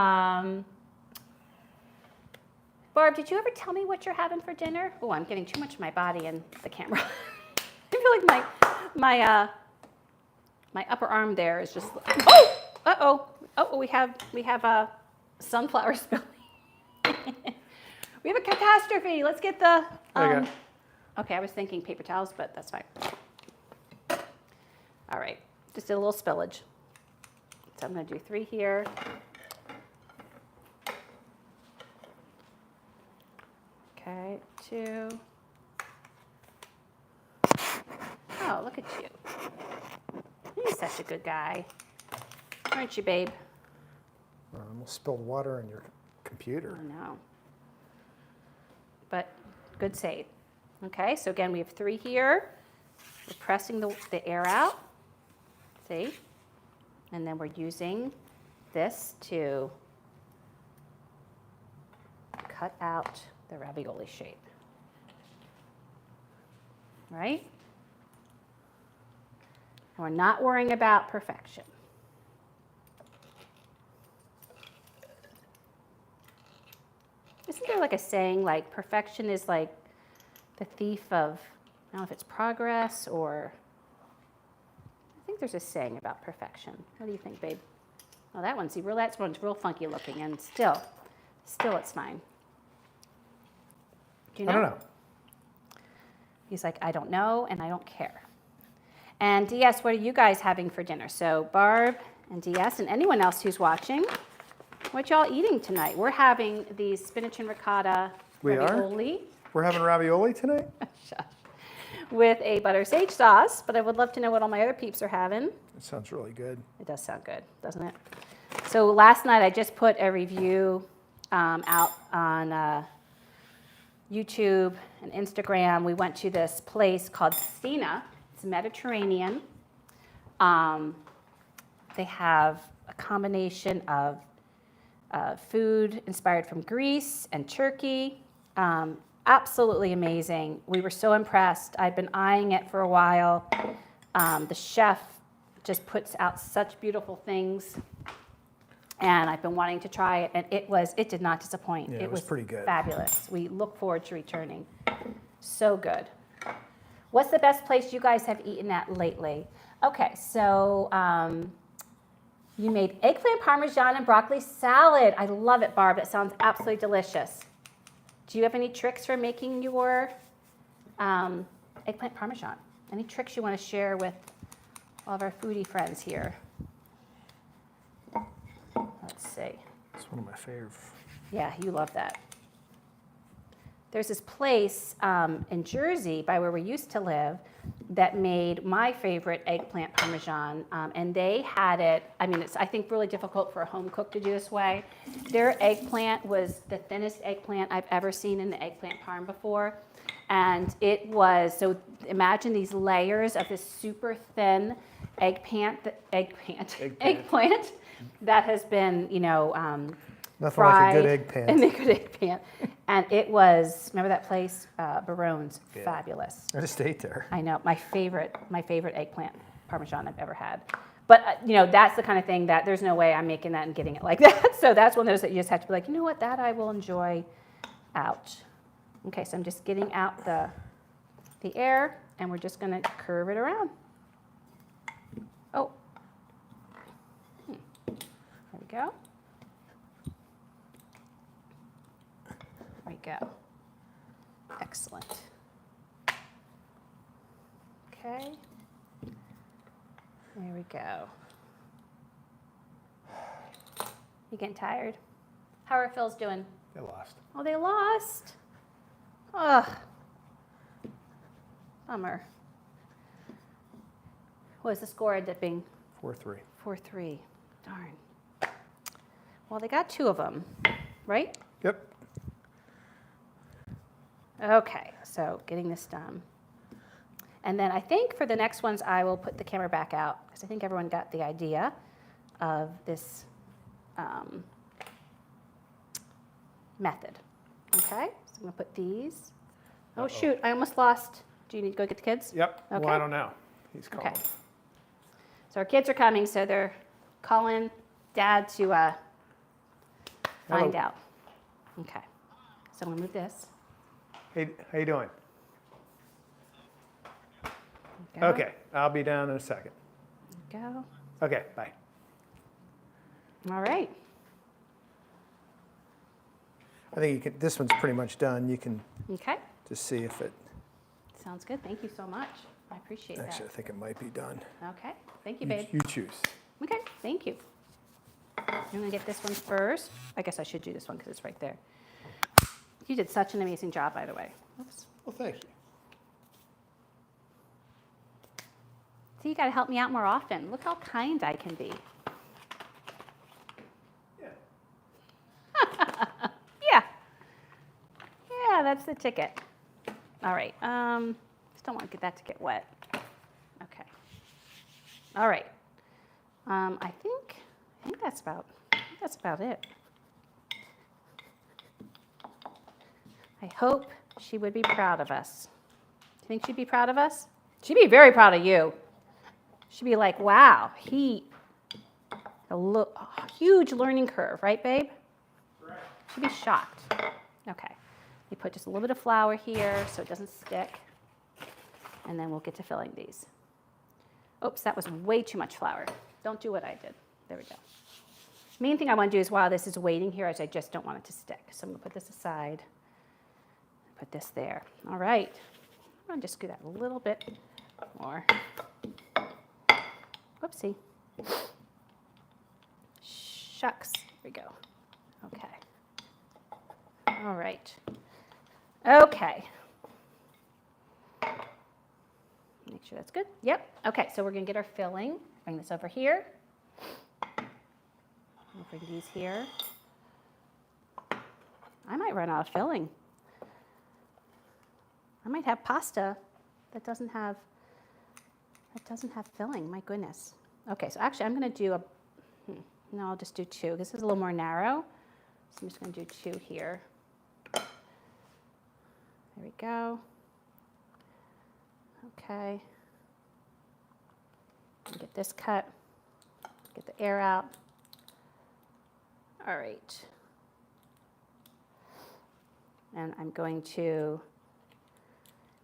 Barb, did you ever tell me what you're having for dinner? Oh, I'm getting too much of my body in the camera. I feel like my upper arm there is just. Oh, oh, we have a sunflower spilling. We have a catastrophe. Let's get the. Okay, I was thinking paper towels, but that's fine. All right, just did a little spillage. So I'm going to do 3 here. Okay, 2. Oh, look at you. You're such a good guy. Aren't you, babe? I almost spilled water on your computer. Oh, no. But good save. Okay, so again, we have 3 here. We're pressing the air out. See? And then we're using this to cut out the ravioli shape. Right? And we're not worrying about perfection. Isn't there like a saying like perfection is like the thief of, I don't know if it's progress or, I think there's a saying about perfection. What do you think, babe? Oh, that one's real funky looking, and still it's fine. Do you know? I don't know. He's like, I don't know, and I don't care. And DS, what are you guys having for dinner? So Barb and DS and anyone else who's watching, what y'all eating tonight? We're having these spinach and ricotta ravioli. We're having ravioli tonight? With a butter sage sauce, but I would love to know what all my other peeps are having. It sounds really good. It does sound good, doesn't it? So last night I just put a review out on YouTube and Instagram. We went to this place called Spinach. It's Mediterranean. They have a combination of food inspired from Greece and Turkey. Absolutely amazing. We were so impressed. I'd been eyeing it for a while. The chef just puts out such beautiful things, and I've been wanting to try it, and it did not disappoint. Yeah, it was pretty good. Fabulous. We look forward to returning. So good. What's the best place you guys have eaten at lately? Okay, so you made eggplant parmesan and broccoli salad. I love it, Barb. That sounds absolutely delicious. Do you have any tricks for making your eggplant parmesan? Any tricks you want to share with all of our foodie friends here? Let's see. It's one of my favorites. Yeah, you love that. There's this place in Jersey by where we used to live that made my favorite eggplant parmesan, and they had it, I mean, it's, I think, really difficult for a home cook to do this way. Their eggplant was the thinnest eggplant I've ever seen in the eggplant parm before, and it was, so imagine these layers of this super thin eggplant that has been, you know, Nothing fried like a good eggplant. and a good eggplant. And it was, remember that place, Barone's, Yeah. Fabulous. I just ate there. I know, my favorite eggplant parmesan I've ever had. But, you know, that's the kind of thing that there's no way I'm making that and getting it like that. So that's one of those that you just have to be like, you know what, that I will enjoy out. Okay, so I'm just getting out the air, and we're just going to curve it around. Oh. There we go. There we go. Excellent. Okay. There we go. You getting tired? How are Phil's doing? They lost. Oh, they lost. Ugh. Bummer. What was the score end up being? 4-3. 4-3. Darn. Well, they got 2 of them, right? Yep. Okay, so getting this done. And then I think for the next ones, I will put the camera back out because I think everyone got the idea of this method. Okay, so I'm going to put these. Oh, shoot, I almost lost. Do you need to go get the kids? Yep. Okay. Well, I don't know. He's calling. Okay. So our kids are coming, so they're calling Dad to find Hello. out. Okay, so I'm going to move this. Hey, how you doing? Go. Okay, I'll be down in a second. Go. Okay, bye. All right. I think you can. This one's pretty much done. You can Okay. just see if it. Sounds good. Thank you so much. I appreciate Actually, I think it might be done. that. Okay. Thank you, babe. You choose. Okay. Thank you. I'm going to get this one first. I guess I should do this one because it's right there. You did such an amazing job, by the way. Oops. Well, thank you. See, you got to help me out more often. Look how kind I can be. Yeah. Yeah. Yeah, that's the ticket. All right. Just don't want to get that to get wet. Okay. All right. I think that's about it. I hope she would be proud of us. Do you think she'd be proud of us? She'd be very proud of you. She'd be like, wow, a huge learning curve, right, babe? Right. She'd be shocked. Okay. You put just a little bit of flour here so it doesn't stick. And then we'll get to filling these. Oops, that was way too much flour. Don't do what I did. There we go. Main thing I want to do is while this is waiting here is I just don't want it to stick. So I'm going to put this aside. put this there. All right. I'm going to just do that a little bit more. Whoopsie. Shucks. There we go. Okay. All right. Okay. Make sure that's good. Yep. Okay, so we're going to get our filling. Bring this over here. We'll bring these here. I might run out of filling. I might have pasta that doesn't have filling. My goodness. Okay, so actually I'm going to do no, I'll just do 2. This is a little more narrow. So I'm just going to do 2 here. There we go. Okay. Get this cut. Get the air out. All right. And I'm going to,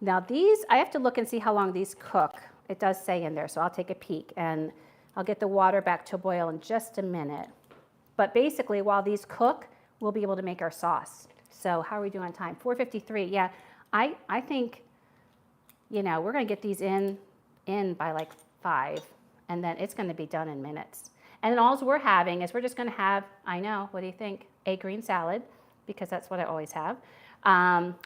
now these, I have to look and see how long these cook. It does say in there, so I'll take a peek. And I'll get the water back to a boil in just a minute. But basically, while these cook, we'll be able to make our sauce. So how are we doing on time? 4:53. Yeah, I think, we're going to get these in by like 5, and then it's going to be done in minutes. And then all we're having is we're just going to have, I know, what do you think? A green salad, because that's what I always have.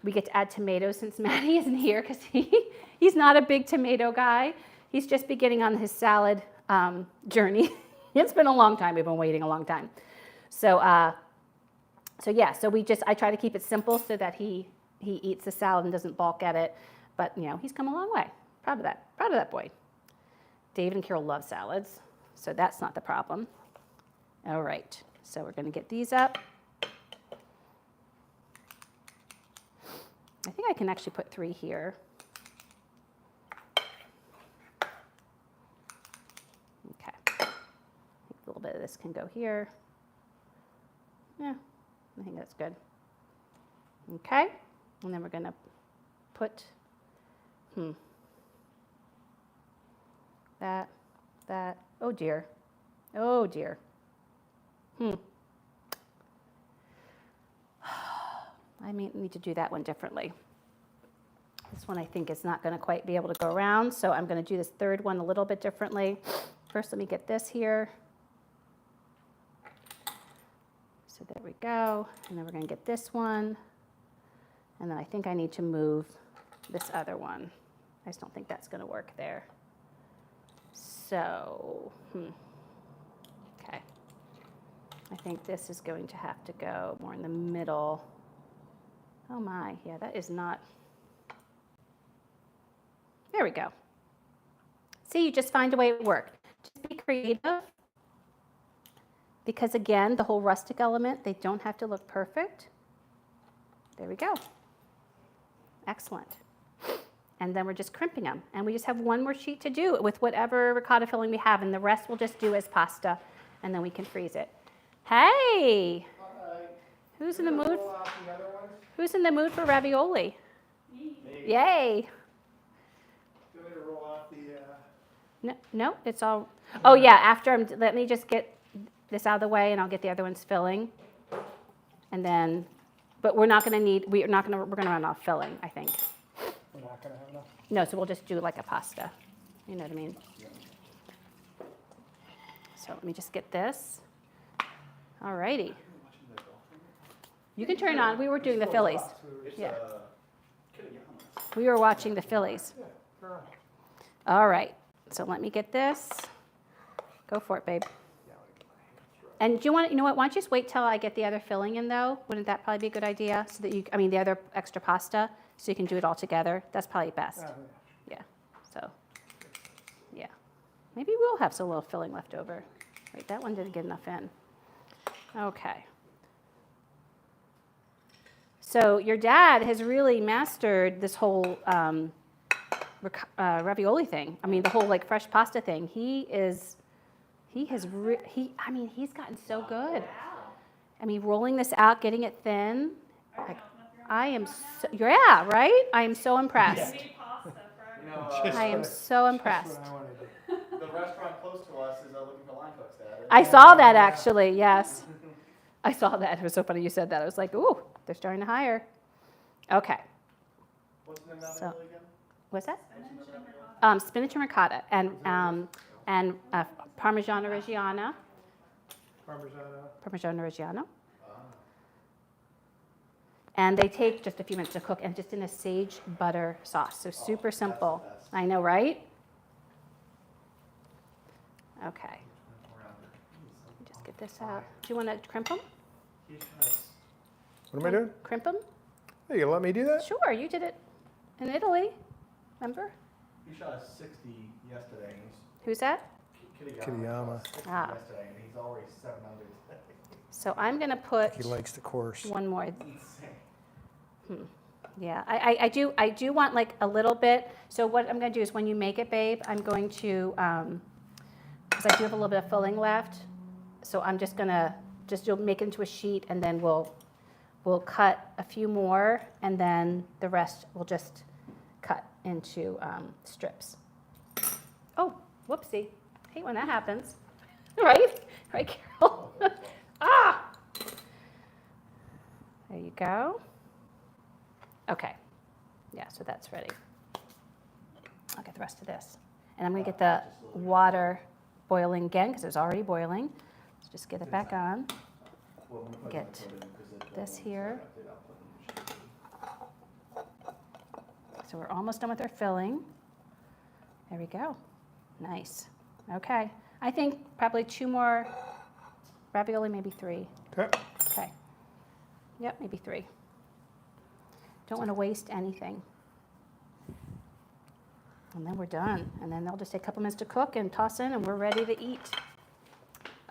We get to add tomatoes since Maddie isn't here because he's not a big tomato guy. He's just beginning on his salad journey. It's been a long time. We've been waiting a long time. So yeah. So I try to keep it simple so that he eats the salad and doesn't balk at it. But he's come a long way. Proud of that. Proud of that boy. David and Carol love salads, so that's not the problem. All right. So we're going to get these up. I think I can actually put 3 here. Okay. A little bit of this can go here. Yeah, I think that's good. Okay. And then we're going to put that. Oh dear. Oh dear. I may need to do that one differently. This one I think is not going to quite be able to go around, so I'm going to do this third one a little bit differently. First, let me get this here. So there we go. And then we're going to get this one. And then I think I need to move this other one. I just don't think that's going to work there. So, okay. I think this is going to have to go more in the middle. Oh my, yeah, that is not. There we go. See, you just find a way it worked. Just be creative. Because again, the whole rustic element, they don't have to look perfect. There we go. Excellent. And then we're just crimping them. And we just have one more sheet to do with whatever ricotta filling we have, and the rest we'll just do as pasta, and then we can freeze it. Hey! Who's in the mood? Who's in the mood for ravioli? Me. Yay! Do you want me to roll off the... No, it's all... Oh yeah, let me just get this out of the way, and I'll get the other ones filling. And then, but we're going to run out of filling, I think. We're not going to have enough? No, so we'll just do like a pasta. You know what I mean? Yeah. So let me just get this. All righty. You can turn it on. We were doing the Phillies. Yeah. We were watching the Phillies. All right. So let me get this. Go for it, babe. And do you know what? Why don't you just wait till I get the other filling in, though? Wouldn't that probably be a good idea? So that the other extra pasta, so you can do it all together. That's probably best. Yeah. So, yeah. Maybe we'll have some little filling left over. Wait, that one didn't get enough in. Okay. So your dad has really mastered this whole ravioli thing. I mean, the whole like fresh pasta thing. He's gotten so good. I mean, rolling this out, getting it thin. Like, I am so, yeah, right? I am so impressed. I am so impressed. The restaurant close to us is looking for line cooks at it. I saw that actually, yes. I saw that. It was so funny you said that. I was like, ooh, they're starting to hire. Okay. What's the name of So- that again? What's that? What's the name of that? Spinach and ricotta and Parmigiano Reggiano. Parmigiano Reggiano. And they take just a few minutes to cook, and just in a sage butter sauce. So super simple. That's the best. I know, right? Okay. Just get this out. Do you want to crimp them? What am I doing? Crimp them? Hey, you let me do that? Sure, you did it in Italy. Remember? He shot a 60 yesterday. And Who's that? Kitayama. Shot a 60 Ah. yesterday, and he's already 7 under today. So I'm going to put He likes the course. one more. Insane. Yeah, I do want like a little bit. So what I'm going to do is when you make it, babe, I'm going to, because I do have a little bit of filling left. So I'm just going to, you'll make it into a sheet, and then we'll cut a few more, and then the rest we'll just cut into strips. Oh, whoopsie. I hate when that happens. Right? Right, Carol? Ah! There you go. Okay. Yeah, so that's ready. I'll get the rest of this. And I'm going to get the water boiling again, because it was already boiling. Let's just get it back on. Get this here. So we're almost done with our filling. There we go. Nice. Okay. I think probably 2 more ravioli, maybe 3. Okay. Okay. Yep, maybe 3. Don't want to waste anything. And then we're done. And then they'll just take a couple minutes to cook and toss in, and we're ready to eat.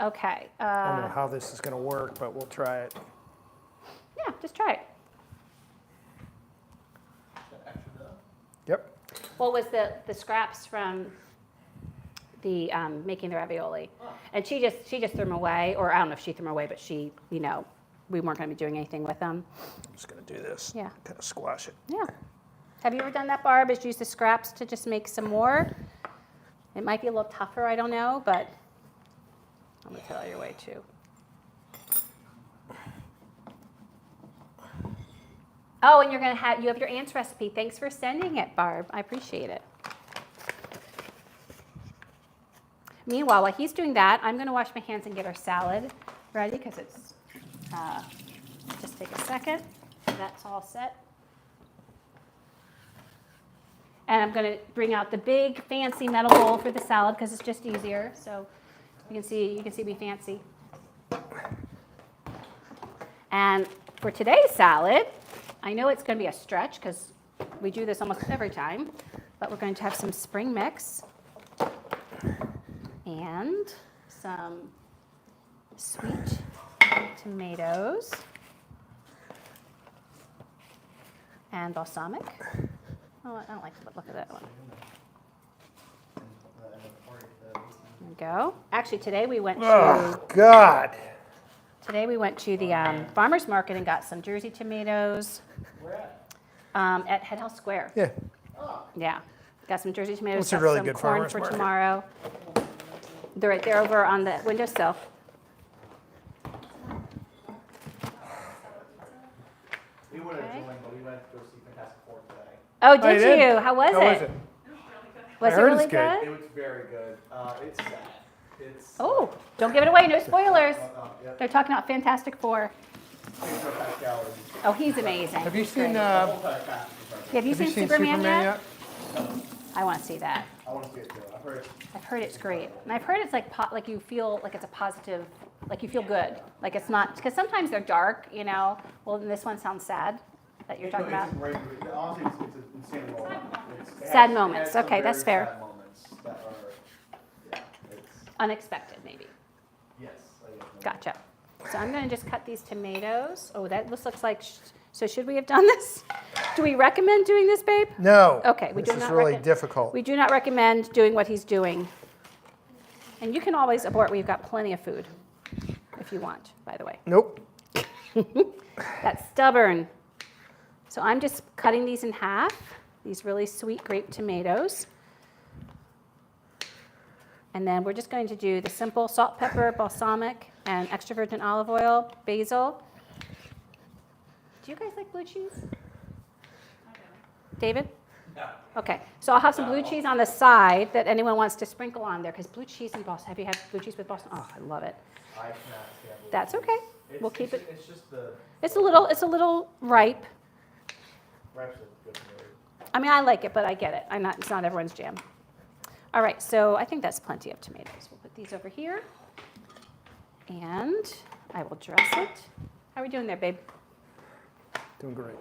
Okay. I don't know how this is going to work, but we'll try it. Yeah, just try it. Yep. What was the scraps from the making the ravioli? And she just threw them away, or I don't know if she threw them away, but she, we weren't going to be doing anything with them. I'm just going to do this. Yeah. Kind of squash it. Yeah. Have you ever done that, Barb? Is use the scraps to just make some more? It might be a little tougher, I don't know, but I'm going to tell you your way too. Oh, and you have your aunt's recipe. Thanks for sending it, Barb. I appreciate it. Meanwhile, while he's doing that, I'm going to wash my hands and get our salad ready, because it's, just take a second. That's all set. And I'm going to bring out the big fancy metal bowl for the salad, because it's just easier. So you can see me fancy. And for today's salad, I know it's going to be a stretch because we do this almost every time, but we're going to have some spring mix and some sweet tomatoes and balsamic. Oh, I don't like the look of that one. There we go. Actually, today we went to Oh, God. the farmer's market and got some Jersey tomatoes. Where at? At Head House Square. Yeah. Yeah. Got some Jersey tomatoes. It's a got really some good corn farmer's for market. tomorrow. They're right there over on the windowsill. We would have Okay. joined, but we went to go see Fantastic Four today. Oh, I did did. you? How was How it? was it? Was I it heard really it's good. It was very good. It's sad. It's. Oh, don't give it away. No spoilers. Yep. They're talking about Fantastic Four. Pedro Pascal is- Oh, he's amazing. Have you He's seen great. the whole entire cast is perfect. Have you seen Superman yet? I want to see that. I want to see it too. I've heard it's great, and I've heard it's like you feel like it's a positive, like you feel good, like it's not, because sometimes they're dark, Well, this one sounds sad that you're talking about. It's a great movie. Honestly, it's an insane role. Sad moments. Okay, that's fair. Sad moments that are, yeah, it's, Unexpected, maybe. yes. Gotcha. So I'm going to just cut these tomatoes. Oh, this looks like. So should we have done this? Do we recommend doing this, babe? No. Okay, we This do is not really recom- difficult. We do not recommend doing what he's doing. And you can always abort. We've got plenty of food, if you want. By the way. Nope. That's stubborn. So I'm just cutting these in half, these really sweet grape tomatoes. And then we're just going to do the simple salt, pepper, balsamic, and extra virgin olive oil, basil. Do you guys like blue cheese? David? No. Okay, so I'll have some blue cheese on the side that anyone wants to sprinkle on there, because blue cheese in Boston, have you had blue cheese with Boston? Oh, I love it. I cannot stand blue That's cheese. okay. We'll keep it. It's just the. It's a little ripe. Ripe's a good word. I mean, I like it, but I get it. It's not everyone's jam. All right, so I think that's plenty of tomatoes. We'll put these over here, and I will dress it. How are we doing there, babe? Doing great.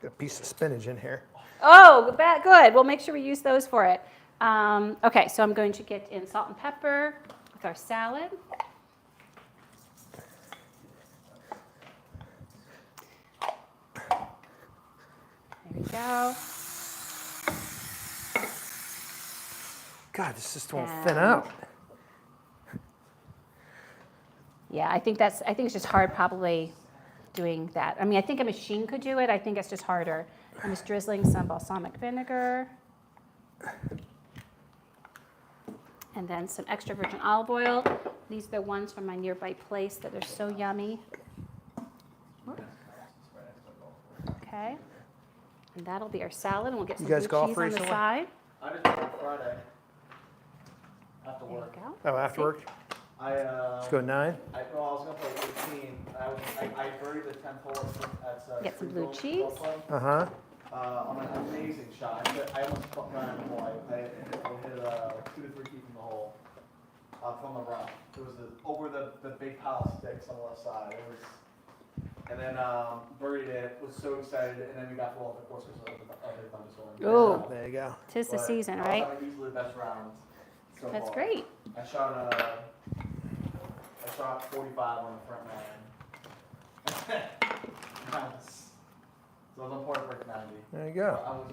Got a piece of spinach in here. Oh, good. We'll make sure we use those for it. Okay, so I'm going to get in salt and pepper with our salad. There we go. God, this just won't thin out. Yeah, I think it's just hard probably doing that. I mean, I think a machine could do it. I think it's just harder. I'm just drizzling some balsamic vinegar. And then some extra virgin olive oil. These are the ones from my nearby place that are so yummy. Okay. And that'll be our salad, and we'll get some blue cheese on the side. I just went on Friday. After There work. we go. Oh, after work? Let's go 9. I was gonna play 18. I buried the 10 hole at Get some blue Springfield cheese. Golf Club, Uh-huh. on an amazing shot. I almost fucked around in the hole. I hit 2 to 3 feet from the hole, from the rough. It was over the big pile of sticks on the left side. And then buried it. Was so excited, and then we got full off the course because of the thunderstorm. Ooh. There you go. 'Tis the But season, I was right? having easily the best round so That's far. great. I shot 45 on the front nine. Nice. So I was on point for 90. There you go. I was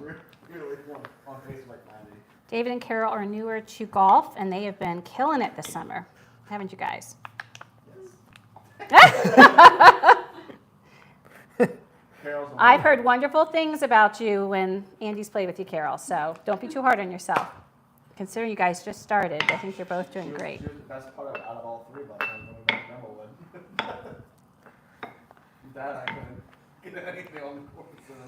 really on pace for 90. David and Carol are newer to golf, and they have been killing it this summer, haven't you guys? Carol's I've heard wonderful things about you when Andy's played with you, Carol, so don't be too hard on yourself. Considering you guys just started, I think you're both doing great. She was the best putter out of all three, but I don't remember when. That I couldn't get anything on the course.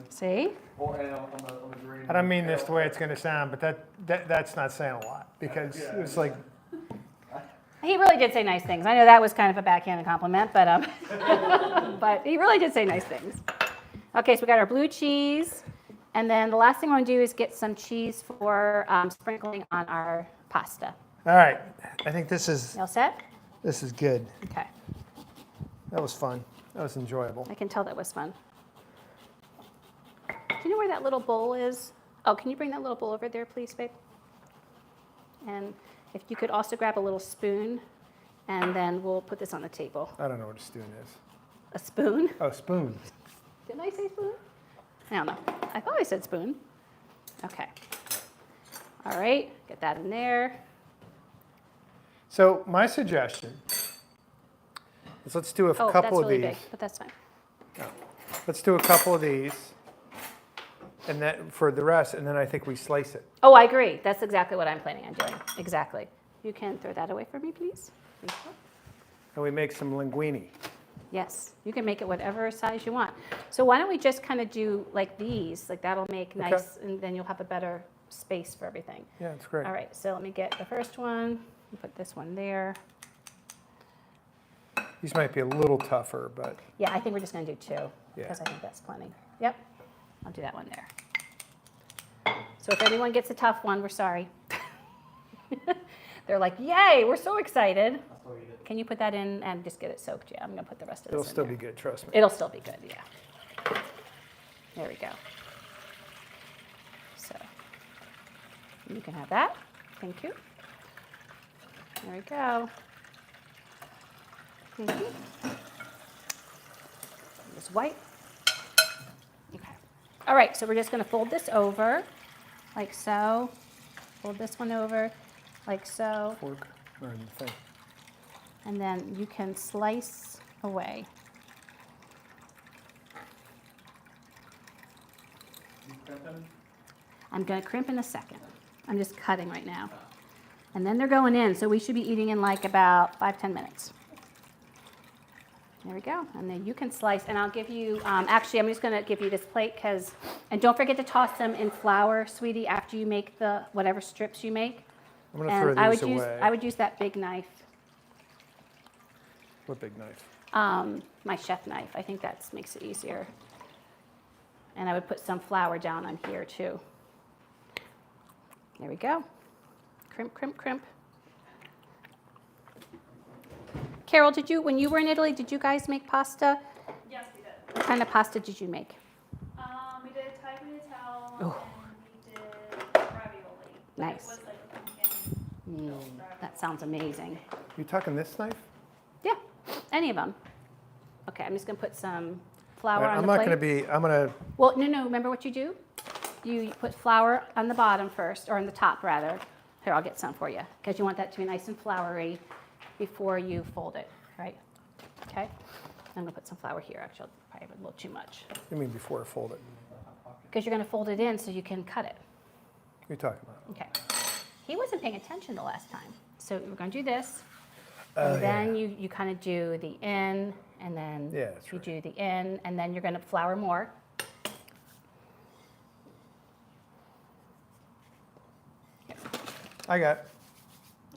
See? Or and on the green. I don't mean this the way it's going to sound, but that's not saying a lot because it's like, He really did say nice things. I know that was kind of a backhanded compliment, but but he really did say nice things. Okay, so we got our blue cheese, and then the last thing I want to do is get some cheese for sprinkling on our pasta. all right, I think this is You all set? good. Okay. That was fun. That was enjoyable. I can tell that was fun. Do you know where that little bowl is? Oh, can you bring that little bowl over there, please, babe? And if you could also grab a little spoon, and then we'll put this on the table. I don't know what a spoon is. A spoon? Oh, spoon. Didn't I say spoon? I don't know. I thought I said spoon. Okay. All right, get that in there. So my suggestion is let's do a Oh, that's couple of really these. big, but that's fine. Let's do a couple of these, and then for the rest, and then I think we slice it. Oh, I agree. That's exactly what I'm planning on doing. Exactly. You can throw that away for me, please. Thank you. And we make some linguine. Yes, you can make it whatever size you want. So why don't we just kind of do like these? Like that'll make nice, and then you'll have a better space for everything. Yeah, it's great. All right, so let me get the first one. Put this one there. These might be a little tougher, but Yeah, I think we're just going to do 2 Yeah. because I think that's plenty. Yep, I'll do that one there. So if anyone gets a tough one, we're sorry. They're like, yay, we're so excited. I'll still eat it. Can you put that in and just get it soaked? Yeah, I'm going to put the rest of this it'll in still there. be good, trust me. It'll still be good, yeah. There we go. So you can have that. Thank you. There we go. Thank you. This white. Okay. All right, so we're just going to fold this over like so. Fold this one over like so. Fork or the thing. And then you can slice away. You crimping? I'm going to crimp in a second. I'm just cutting right now. And then they're going in, so we should be eating in like about 5-10 minutes. There we go. And then you can slice, and I'll give you, actually, I'm just going to give you this plate and don't forget to toss them in flour, sweetie, after you make the whatever strips you make. I'm going to throw these away. I would use that big knife. What big knife? My chef knife. I think that makes it easier. And I would put some flour down on here too. There we go. Crimp, crimp, crimp. Carol, when you were in Italy, did you guys make pasta? Yes, we did. What kind of pasta did you make? We did tagliatelle Oh. and we did ravioli. Nice. It was like a pumpkin. That sounds amazing. You talking this knife? Yeah, any of them. Okay, I'm just gonna put some flour on I'm the not plate. going to be, I'm going to, Well, no, remember what you do? You put flour on the bottom first, or on the top rather. Here, I'll get some for you, because you want that to be nice and floury before you fold it, right? Okay? I'm gonna put some flour here, actually, I'll probably have a little too much. I mean before I fold it. Because you're gonna fold it in so you can cut it. What are you talking about? Okay. He wasn't paying attention the last time. So we're gonna do this, Oh, and then you kind of do the in, and then Yeah, that's you right. do the in, and then you're gonna flour more. I got.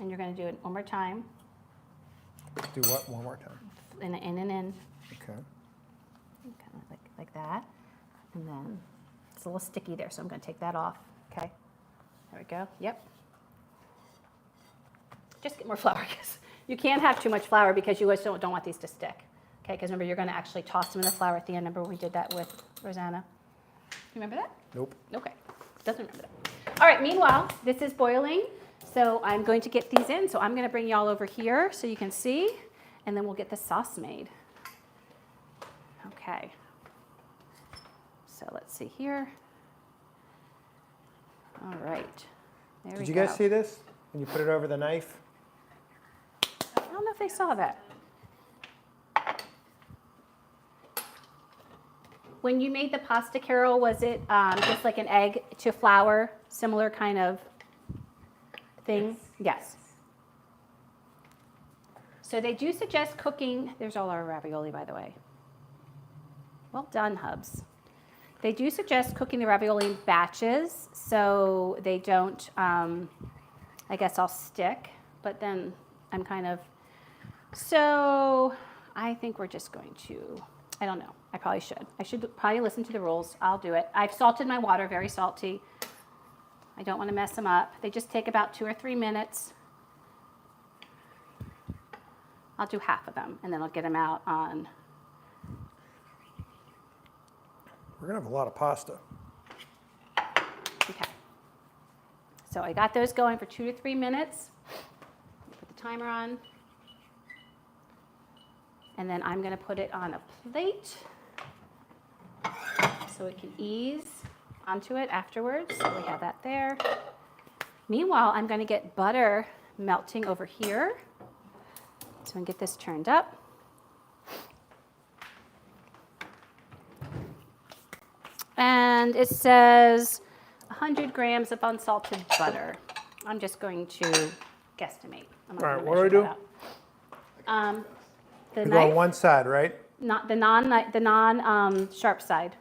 And you're gonna do it one more time, Do what? One more time. in and in. Okay. Kind of like that. And then it's a little sticky there, so I'm going to take that off. Okay. There we go. Yep. Just get more flour, because you can't have too much flour because you just don't want these to stick. Okay, because remember, you're going to actually toss them in the flour at the end. Remember when we did that with Rosanna? You remember that? Nope. Okay. Doesn't remember that. All right, meanwhile, this is boiling. So I'm going to get these in. So I'm going to bring y'all over here so you can see, and then we'll get the sauce made. Okay. So let's see here. All right. There we Did you go. guys see this? When you put it over the knife? I don't know if they saw that. When you made the pasta, Carol, was it just like an egg to flour, similar kind of thing? Yes. So they do suggest cooking. There's all our ravioli, by the way. Well done, Hubs. They do suggest cooking the ravioli in batches so they don't, I guess, all stick. But then I'm kind of, so I think we're just going to, I don't know. I probably should. I should probably listen to the rules. I'll do it. I've salted my water, very salty. I don't want to mess them up. They just take about 2 or 3 minutes. I'll do half of them, and then I'll get them out on. We're going to have a lot of pasta. Okay. So I got those going for 2 to 3 minutes. Put the timer on. And then I'm going to put it on a plate so it can ease onto it afterwards. So we have that there. Meanwhile, I'm going to get butter melting over here. So I'm going to get this turned up. And it says 100 grams of unsalted butter. I'm just going to guesstimate. I'm not All right, gonna what do I measure do? that out. The We go on knife, one side, right? not the non sharp side.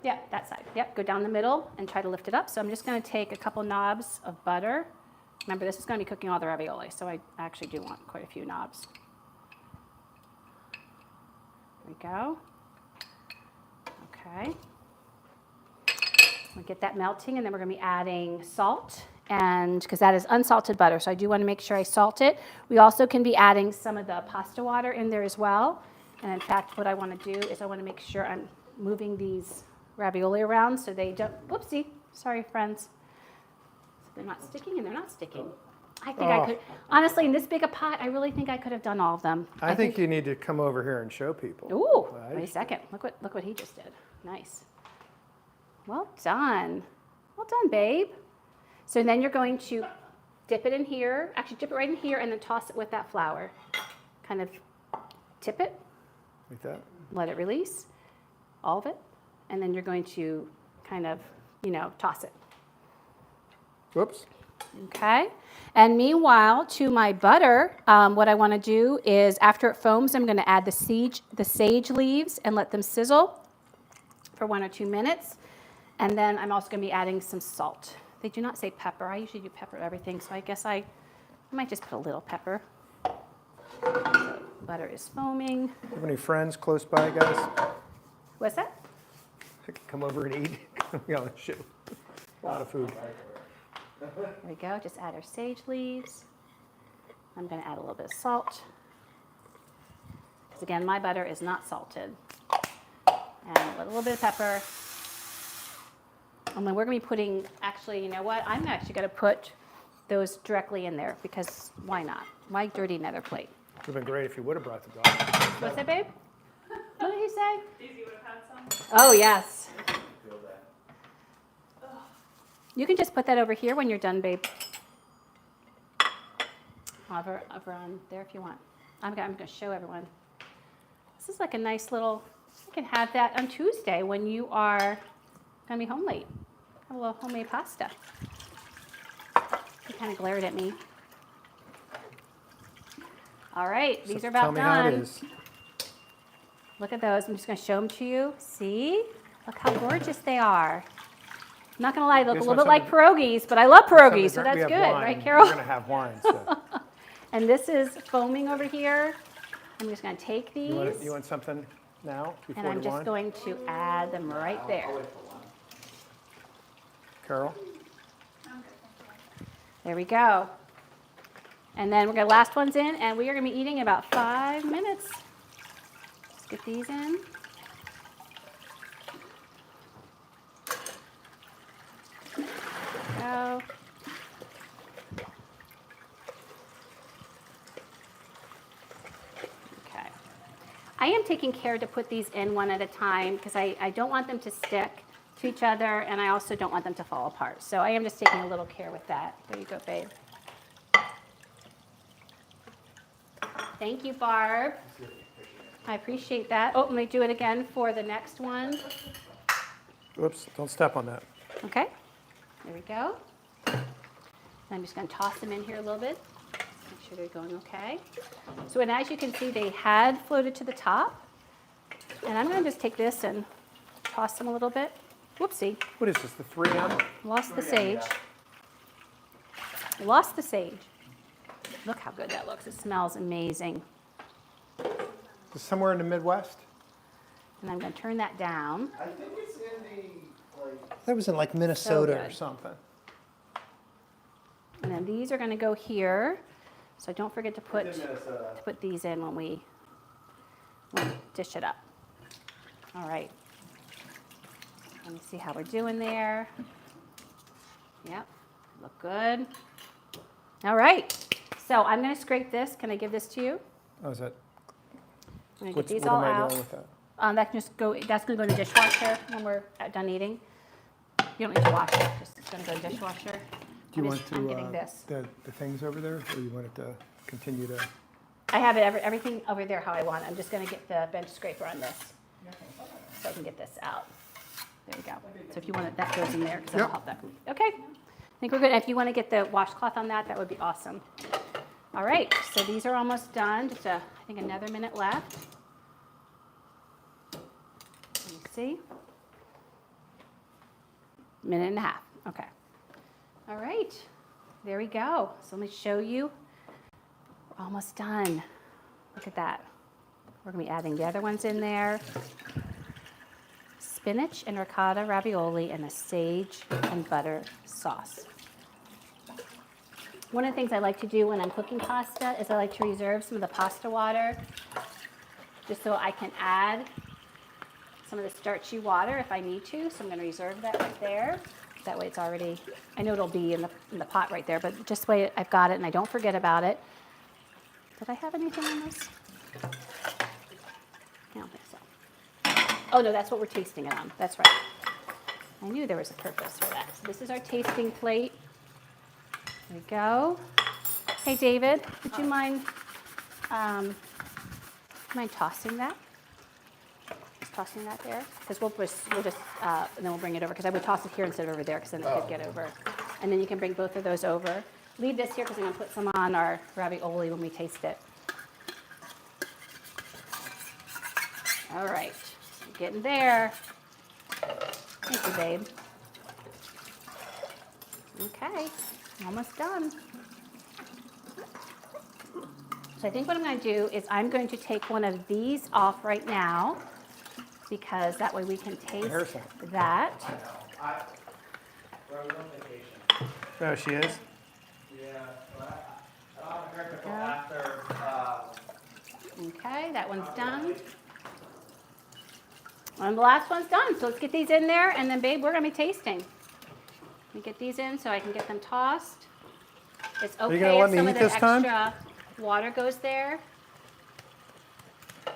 Yeah, that side. Yep, go down the middle and try to lift it up. So I'm just going to take a couple knobs of butter. Remember, this is going to be cooking all the ravioli, so I actually do want quite a few knobs. There we go. Okay. We'll get that melting, and then we're going to be adding salt, and because that is unsalted butter, so I do want to make sure I salt it. We also can be adding some of the pasta water in there as well. And in fact, what I want to do is I want to make sure I'm moving these ravioli around so they don't, whoopsie, sorry friends. So they're not sticking and they're not sticking. I think I could, honestly, in this big a pot, I really think I could have done all of them. I think you need to come over here and show people. Ooh, Right. wait a second. Look what he just did. Nice. Well done. Well done, babe. So then you're going to dip it in here. Actually, dip it right in here and then toss it with that flour. Kind of tip it, Like that? let it release, all of it. And then you're going to kind of, toss it. Whoops. Okay. And meanwhile, to my butter, what I want to do is after it foams, I'm going to add the sage leaves and let them sizzle for 1 or 2 minutes. And then I'm also going to be adding some salt. They do not say pepper. I usually do pepper everything, so I guess I might just put a little pepper. So butter is foaming. Have any friends close by, guys? What's that? Come over and eat. Be on the shoot. A lot of food. There we go. Just add our sage leaves. I'm going to add a little bit of salt. Because again, my butter is not salted. And a little bit of pepper. And then we're going to be putting, actually, you know what? I'm actually going to put those directly in there because why not? Why dirty another plate? It would have been great if you would have brought the dog. What's that, babe? What did he say? Daisy would have had some. Oh, yes. Feel that. You can just put that over here when you're done, babe. Over on there if you want. I'm going to show everyone. This is like a nice little, you can have that on Tuesday when you are going to be home late. Have a little homemade pasta. He kind of glared at me. All right, these are about Tell me done. how it is. Look at those. I'm just going to show them to you. See? Look how gorgeous they are. I'm not going to lie, they look a Guess little what, bit like pierogies, but I love pierogies, so We that's have good, wine. right, Carol? We're going to have wine. So. And this is foaming over here. I'm just going to take these, You want something now before and I'm the just wine? going to add them right there. I'll wait for one. Carol? I'm good, thank you. There we go. And then we're going to last ones in, and we are going to be eating in about 5 minutes. Let's get these in. Go. Okay. I am taking care to put these in one at a time because I don't want them to stick to each other, and I also don't want them to fall apart. So I am just taking a little care with that. There you go, babe. Thank you, Barb. I appreciate that. Oh, let me do it again for the next one. Oops, don't step on that. Okay, there we go. I'm just going to toss them in here a little bit. Make sure they're going okay. So, and as you can see, they had floated to the top. And I'm going to just take this and toss them a little bit. Whoopsie, What is this, the 3M? lost the 3M, sage. yeah. Lost the sage. Look how good that looks. It smells amazing. Is somewhere in the Midwest? And I'm going to turn that down. I think it's in the, like, That was in like Minnesota or good. something. And then these are going to go here. So don't forget to in Minnesota. put these in when we dish it up. All right. Let me see how we're doing there. Yep, look good. All right. So I'm going to scrape this. Can I give this to you? Oh, is that? I'm going to get these What all am I out. doing with that? That can just go. That's going to go in the dishwasher when we're done eating. You don't need to wash it. Just it's going to go in the dishwasher. Do you I'm want getting to this. the things over there, or you want it to continue to? I have it everything over there how I want it. I'm just going to get the bench scraper on this, so I can get this out. There we go. So if you want it, that goes in there because that'll help that. Okay. I think we're good. If you want to get the washcloth on that, that would be awesome. All right. So these are almost done. Just I think another minute left. Let me see. Minute and a half. Okay. All right. There we go. So let me show you. We're almost done. Look at that. We're going to be adding the other ones in there. Spinach and ricotta ravioli and a sage and butter sauce. One of the things I like to do when I'm cooking pasta is I like to reserve some of the pasta water just so I can add some of the starchy water if I need to. So I'm going to reserve that right there. That way it's already, I know it'll be in the pot right there, but just the way I've got it and I don't forget about it. Did I have anything on this? I don't think so. Oh, no, that's what we're tasting it on. That's right. I knew there was a purpose for that. So this is our tasting plate. There we go. Hey, David, would you mind tossing that? Just tossing that there? Because we'll just and then we'll bring it over. Because I would toss it here instead of over there, because then it could get over. and then you can bring both of those over. Leave this here because I'm going to put some on our ravioli when we taste it. All right, getting there. Thank you, babe. Okay, almost done. So I think what I'm going to do is I'm going to take one of these off right now because that way we can taste that. We're on vacation. Oh, she is? Yeah, but I don't have a haircut until after. Okay, that one's done. And the last one's done. So let's get these in there, and then, babe, we're going to be tasting. Let me get these in so I can get them tossed. It's Are you okay gonna let if me some eat of the this extra time? water goes there.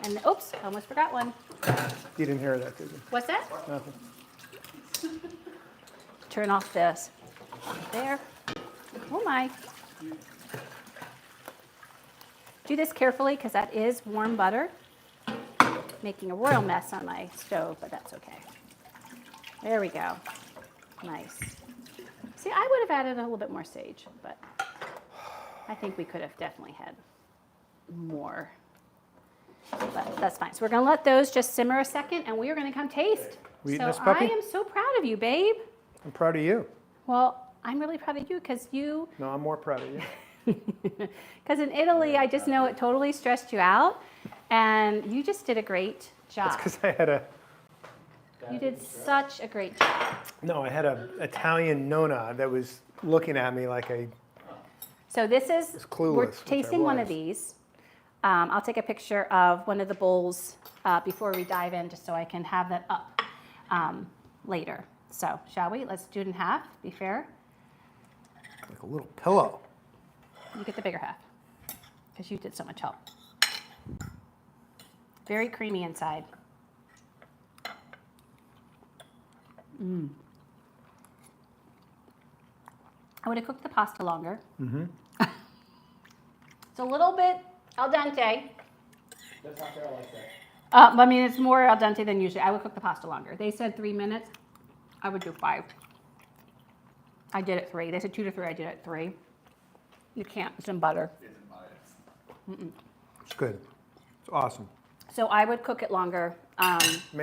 And oops, I almost forgot one. You didn't hear that, did you? What's that? Nothing. Turn off this. There. Oh my. Do this carefully because that is warm butter. Making a royal mess on my stove, but that's okay. There we go. Nice. See, I would have added a little bit more sage, but I think we could have definitely had more. But that's fine. So we're going to let those just simmer a second, and we are going to come taste. We eating So this puppy? I am so proud of you, babe. I'm proud of you. Well, I'm really proud of you because you, No, I'm more proud of you. because in Italy, I just know it totally stressed you out, and you just did a great job. That's because I had a, You did such a great job. no, I had a Italian nonna that was looking at me like I, So this is, was clueless, we're which I tasting one of was. these. I'll take a picture of one of the bowls before we dive in, just so I can have that up later. So shall we? Let's do it in half, be fair. like a little pillow. You get the bigger half, because you did so much help. Very creamy inside. I would have cooked the pasta longer. It's a little bit al dente. That's not fair like that. I mean, it's more al dente than usually. I would cook the pasta longer. They said 3 minutes. I would do 5. I did it 3. They said 2 to 3. I did it 3. You can't. It's in butter. It's good. It's awesome. So I would cook it longer. Man,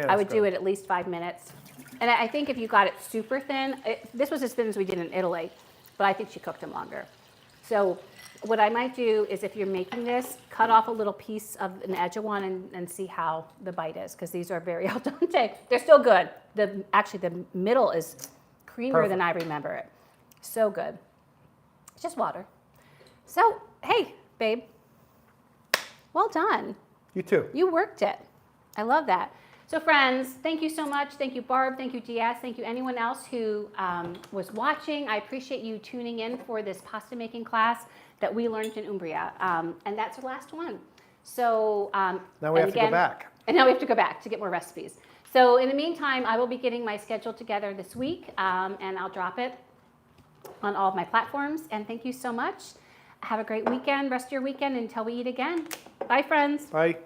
I would that's do good. it at least 5 minutes. And I think if you got it super thin, this was as thin as we did in Italy, but I think she cooked them longer. So what I might do is if you're making this, cut off a little piece of an edge of one and see how the bite is, because these are very al dente. They're still good. Actually, the middle is creamier than I remember it. So good. It's just water. So, hey, babe, well done. You too. You worked it. I love that. So friends, thank you so much. Thank you, Barb. Thank you, Diaz. Thank you, anyone else who was watching. I appreciate you tuning in for this pasta making class that we learned in Umbria. And that's the last one. So Now we have to go back. And now we have to go back to get more recipes. So in the meantime, I will be getting my schedule together this week, and I'll drop it on all of my platforms. And thank you so much. Have a great weekend, rest of your weekend, until we eat again. Bye, friends. Bye.